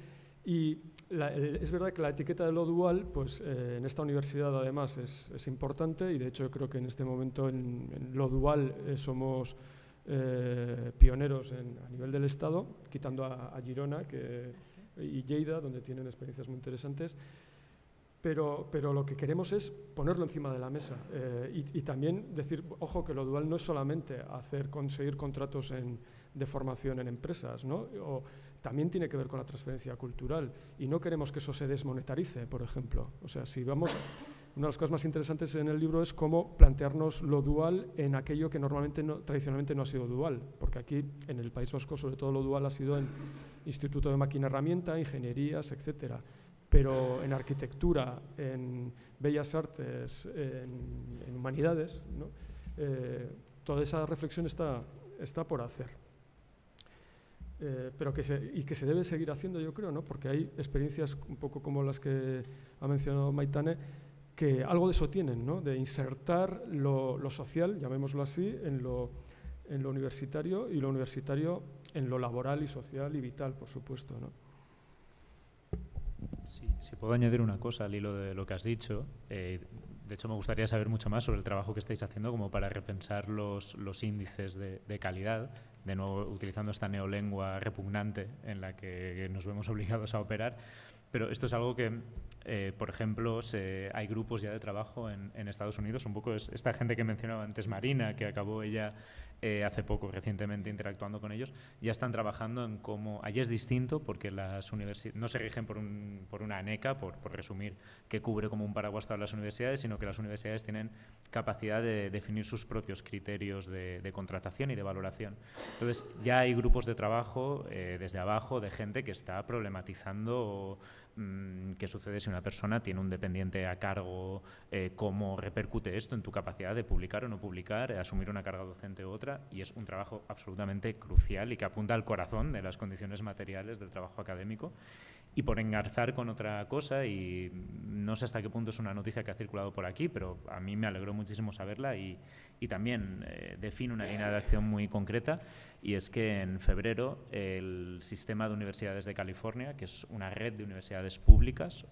S1: Y es verdad que la etiqueta de lo dual, pues en esta universidad además es importante, y de hecho yo creo que en este momento en lo dual somos pioneros a nivel del Estado, quitando a Girona y Lleida, donde tienen experiencias muy interesantes. Pero lo que queremos es ponerlo encima de la mesa y también decir, ojo, que lo dual no es solamente conseguir contratos de formación en empresas, ¿no? También tiene que ver con la transferencia cultural y no queremos que eso se desmonetarice, por ejemplo. O sea, una de las cosas más interesantes en el libro es cómo plantearnos lo dual en aquello que tradicionalmente no ha sido dual, porque aquí en el País Vasco sobre todo lo dual ha sido en Instituto de Máquina Herramienta, ingenierías, etcétera. Pero en arquitectura, en bellas artes, en humanidades, ¿no? Toda esa reflexión está por hacer. Pero que se debe seguir haciendo, yo creo, ¿no? Porque hay experiencias un poco como las que ha mencionado Maitane, que algo de eso tienen, ¿no? De insertar lo social, llamémoslo así, en lo universitario, y lo universitario en lo laboral y social y vital, por supuesto, ¿no?
S2: Sí, si puedo añadir una cosa al hilo de lo que has dicho. De hecho, me gustaría saber mucho más sobre el trabajo que estáis haciendo como para repensar los índices de calidad, de nuevo utilizando esta neolengua repugnante en la que nos vemos obligados a operar. Pero esto es algo que, por ejemplo, hay grupos ya de trabajo en Estados Unidos, un poco es esta gente que mencionaba antes, Marina, que acabó ella hace poco, recientemente, interactuando con ellos, ya están trabajando en cómo, allí es distinto porque las universidades no se rigen por una ANECA, por resumir, que cubre como un paraguas todas las universidades, sino que las universidades tienen capacidad de definir sus propios criterios de contratación y de valoración. Entonces, ya hay grupos de trabajo desde abajo de gente que está problematizando qué sucede si una persona tiene un dependiente a cargo, cómo repercute esto en tu capacidad de publicar o no publicar, asumir una carga docente u otra, cabeza y es un trabajo absolutamente crucial y que apunta al corazón de las condiciones materiales del trabajo académico. Y por engarzar con otra cosa, y no sé hasta qué punto es una noticia que ha circulado por aquí, pero a mí me alegró muchísimo saberla y también define una línea de acción muy concreta, y es que en febrero el Sistema de Universidades de California, que es una red de universidades públicas,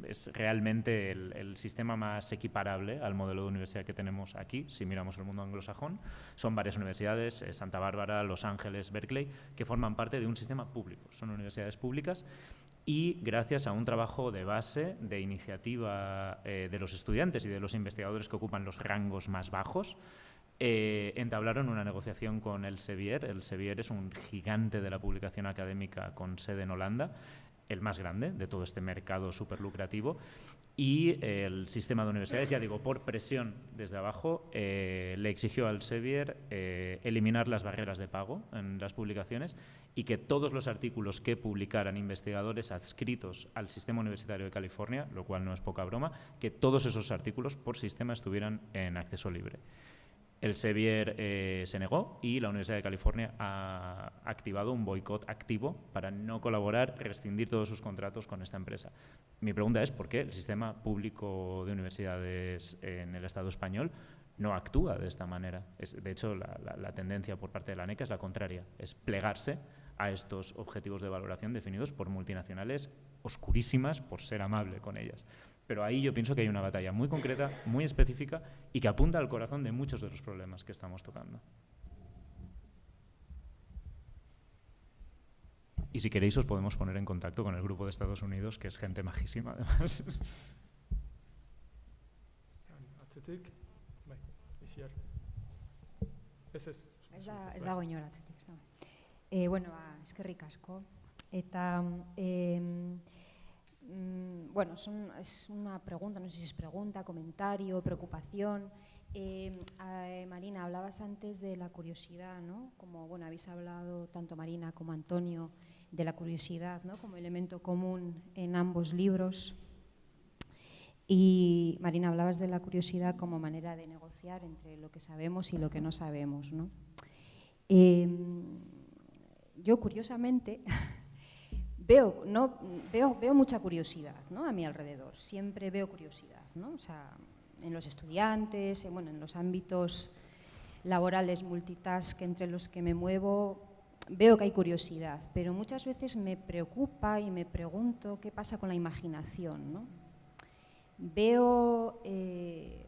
S2: es realmente el sistema más equiparable al modelo de universidad que tenemos aquí, si miramos el mundo anglosajón. Son varias universidades, Santa Bárbara, Los Ángeles, Berkeley, que forman parte de un sistema público, son universidades públicas. Y gracias a un trabajo de base, de iniciativa de los estudiantes y de los investigadores que ocupan los rangos más bajos, entablaron una negociación con el Elsevier. El Elsevier es un gigante de la publicación académica con sede en Holanda, el más grande de todo este mercado súper lucrativo, y el sistema de universidades, ya digo, por presión desde abajo, le exigió al Elsevier eliminar las barreras de pago en las publicaciones y que todos los artículos que publicaran investigadores adscritos al sistema universitario de California, lo cual no es poca broma, que todos esos artículos por sistema estuvieran en acceso libre. El Elsevier se negó y la Universidad de California ha activado un boicot activo para no colaborar, rescindir todos sus contratos con esta empresa. Mi pregunta es ¿por qué el sistema público de universidades en el Estado español no actúa de esta manera? De hecho, la tendencia por parte de la ANECA es la contraria, es plegarse a estos objetivos de valoración definidos por multinacionales oscurísimas por ser amable con ellas. Pero ahí yo pienso que hay una batalla muy concreta, muy específica y que apunta al corazón de muchos de los problemas que estamos tocando. Y si queréis os podemos poner en contacto con el grupo de Estados Unidos, que es gente majísima además.
S6: Ez dago inor atzetik. Bueno, eskerrik asko. Eta, bueno, es una pregunta, no sé si es pregunta, comentario, preocupación. Marina, hablabas antes de la curiosidad, ¿no? Como, bueno, habéis hablado tanto Marina como Antonio de la curiosidad, ¿no? Como elemento común en ambos libros. Y Marina, hablabas de la curiosidad como manera de negociar entre lo que sabemos y lo que no sabemos, ¿no? Yo, curiosamente, veo mucha curiosidad, ¿no? A mi alrededor, siempre veo curiosidad, ¿no? O sea, en los estudiantes, bueno, en los ámbitos laborales multitask entre los que me muevo, veo que hay curiosidad, pero muchas veces me preocupa y me pregunto qué pasa con la imaginación, ¿no? Veo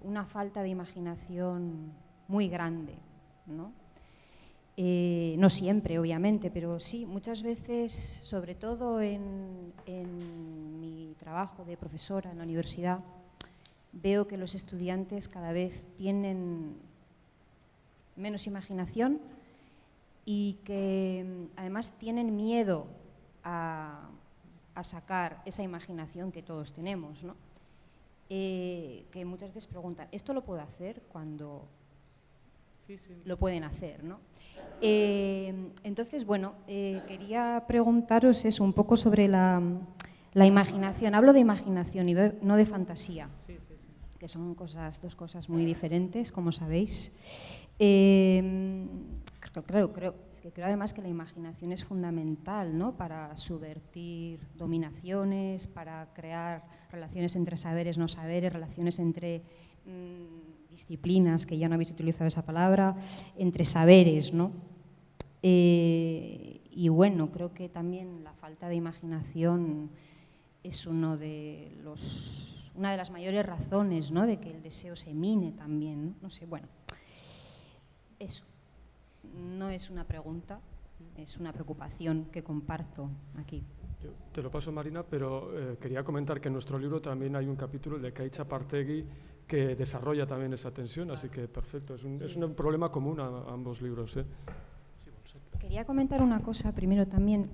S6: una falta de imaginación muy grande, ¿no? No siempre, obviamente, pero sí, muchas veces, sobre todo en mi trabajo de profesora en la universidad, veo que los estudiantes cada vez tienen menos imaginación y que además tienen miedo a sacar esa imaginación que todos tenemos, ¿no? Que muchas veces preguntan, ¿esto lo puedo hacer cuando lo pueden hacer, ¿no? Entonces, bueno, quería preguntaros eso, un poco sobre la imaginación. Hablo de imaginación y no de fantasía, que son dos cosas muy diferentes, como sabéis. Claro, creo además que la imaginación es fundamental, ¿no? Para subvertir dominaciones, para crear relaciones entre saberes, no saberes, relaciones entre disciplinas, que ya no habéis utilizado esa palabra, entre saberes, ¿no? Y bueno, creo que también la falta de imaginación es una de las mayores razones, ¿no? De que el deseo se mine también, ¿no? No sé, bueno, eso. No es una pregunta, es una preocupación que comparto aquí.
S1: Yo te lo paso, Marina, pero quería comentar que en nuestro libro también hay un capítulo de Kai Txapartegi que desarrolla también esa tensión, así que perfecto, es un problema común a ambos libros, ¿eh?
S6: Quería comentar una cosa primero también.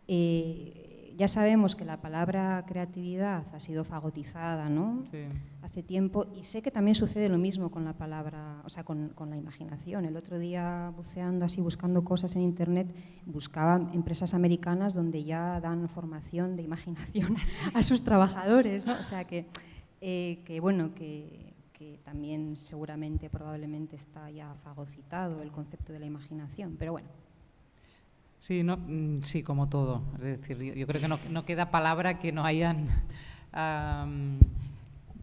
S6: Ya sabemos que la palabra creatividad ha sido fagotizada, ¿no? Sí. Hace tiempo, y sé que también sucede lo mismo con la palabra, o sea, con la imaginación. El otro día, buceando así, buscando cosas en internet, buscaba empresas americanas donde ya dan formación de imaginación a sus trabajadores, ¿no? O sea, bueno, que que también seguramente, probablemente está ya fagocitado el concepto de la imaginación, pero bueno.
S3: Sí, sí, como todo. Es decir, yo creo que no queda palabra que no hayan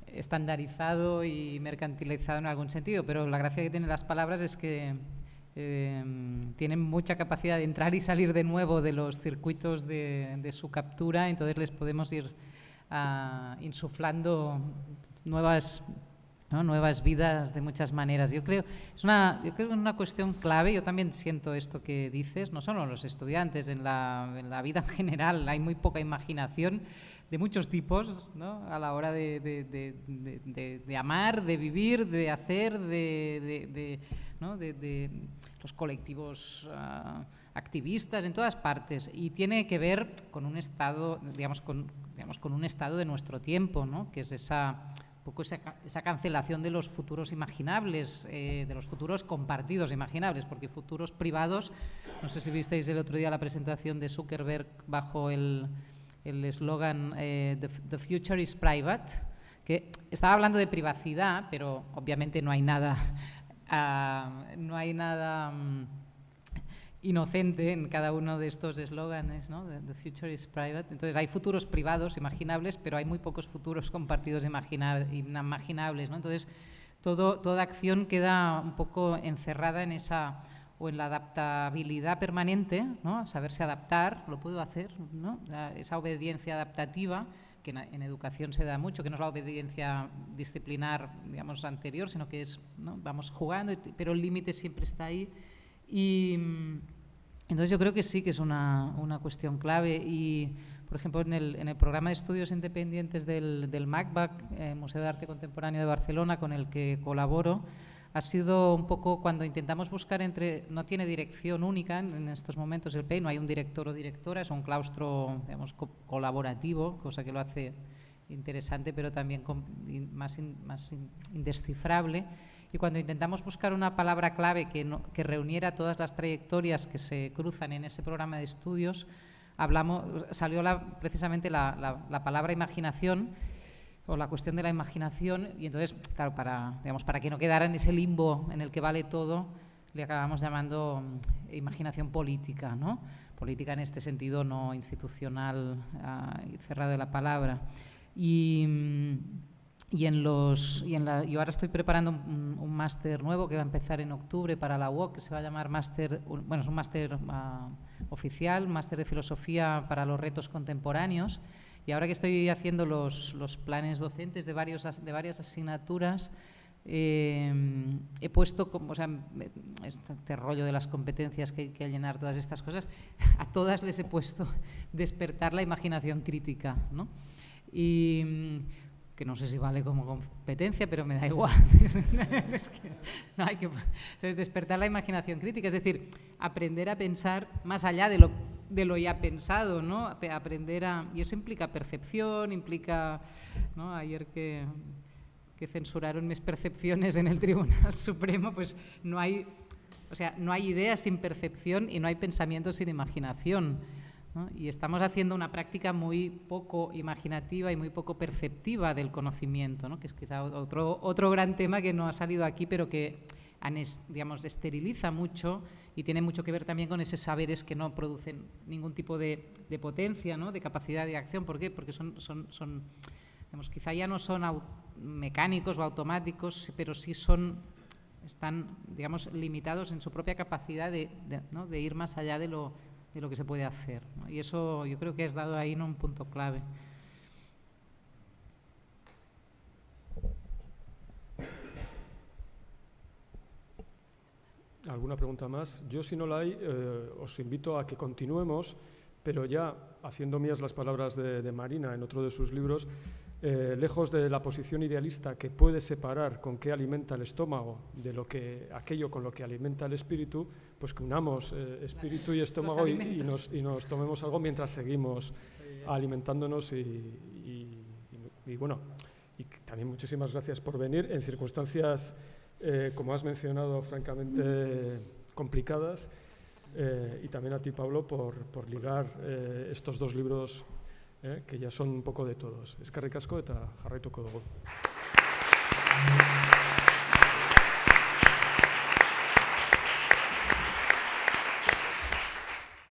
S3: estandarizado y mercantilizado en algún sentido, pero la gracia que tienen las palabras es que tienen mucha capacidad de entrar y salir de nuevo de los circuitos de su captura, entonces les podemos ir insuflando nuevas vidas de muchas maneras. Yo creo que es una cuestión clave. Yo también siento esto que dices, no solo los estudiantes, en la vida en general hay muy poca imaginación de muchos tipos, ¿no? A la hora de amar, de vivir, de hacer, de los colectivos activistas en todas partes, y tiene que ver con un estado, con un estado de nuestro tiempo, ¿no? Que es esa cancelación de los futuros imaginables, de los futuros compartidos imaginables, porque futuros privados, no sé si visteis el otro día la presentación de Zuckerberg bajo el eslogan The future is private, que estaba hablando de privacidad, pero obviamente no hay nada inocente en cada uno de estos eslóganes, ¿no? The future is private. Entonces hay futuros privados imaginables, pero hay muy pocos futuros compartidos imaginables, ¿no? Entonces toda acción queda un poco encerrada en esa, o en la adaptabilidad permanente, ¿no? Saberse adaptar, lo puedo hacer, ¿no? Esa obediencia adaptativa que en educación se da mucho, que no es la obediencia disciplinar, digamos, anterior, sino que es, ¿no? Vamos jugando, pero el límite siempre está ahí. Y entonces yo creo que sí que es una cuestión clave. Y, por ejemplo, en el programa de estudios independientes del MACBA, Museo de Arte Contemporáneo de Barcelona, con el que colaboro, ha sido un poco cuando intentamos buscar no tiene dirección única en estos momentos el PEI, no hay un director o directora, es un claustro, digamos, colaborativo, cosa que lo hace interesante, pero también más indescifrable. Y cuando intentamos buscar una palabra clave que reuniera todas las trayectorias que se cruzan en ese programa de estudios, salió precisamente la palabra imaginación, o la cuestión de la imaginación, y entonces, claro, para que no quedara en ese limbo en el que vale todo, le acabamos llamando imaginación política, ¿no? Política en este sentido no institucional y cerrado de la palabra. Yo ahora estoy preparando un máster nuevo que va a empezar en octubre para la UOC, que se va a llamar es un máster oficial, máster de filosofía para los retos contemporáneos. Y ahora que estoy haciendo los planes docentes de varias asignaturas, he puesto, este rollo de las competencias que hay que llenar, todas estas cosas, a todas les he puesto despertar la imaginación crítica, ¿no? Y que no sé si vale como competencia, pero me da igual. Entonces, despertar la imaginación crítica, es decir, aprender a pensar más allá de lo ya pensado, ¿no? Y eso implica percepción, implica, ¿no? Ayer que censuraron mis percepciones en el Tribunal Supremo, pues no hay ideas sin percepción y no hay pensamiento sin imaginación, ¿no? Y estamos haciendo una práctica muy poco imaginativa y muy poco perceptiva del conocimiento, ¿no? Que es quizá otro gran tema que no ha salido aquí, pero que, digamos, esteriliza mucho y tiene mucho que ver también con esos saberes que no producen ningún tipo de potencia, ¿no? De capacidad de acción. ¿Por qué? Porque digamos, quizá ya no son mecánicos o automáticos, pero sí están, digamos, limitados en su propia capacidad de ir más allá de lo que se puede hacer, ¿no? Y eso yo creo que has dado ahí, ¿no?, un punto clave.
S1: ¿Alguna pregunta más? Yo, si no la hay, os invito a que continuemos, pero ya haciendo mías las palabras de Marina en otro de sus libros, lejos de la posición idealista que puede separar con qué alimenta el estómago de aquello con lo que alimenta el espíritu, pues que unamos espíritu y estómago y nos tomemos algo mientras seguimos alimentándonos y bueno, y también muchísimas gracias por venir en circunstancias, como has mencionado, francamente complicadas, y también a ti, Pablo, por ligar estos dos libros que ya son un poco de todos. Eskerrik asko eta jarraituko dugu.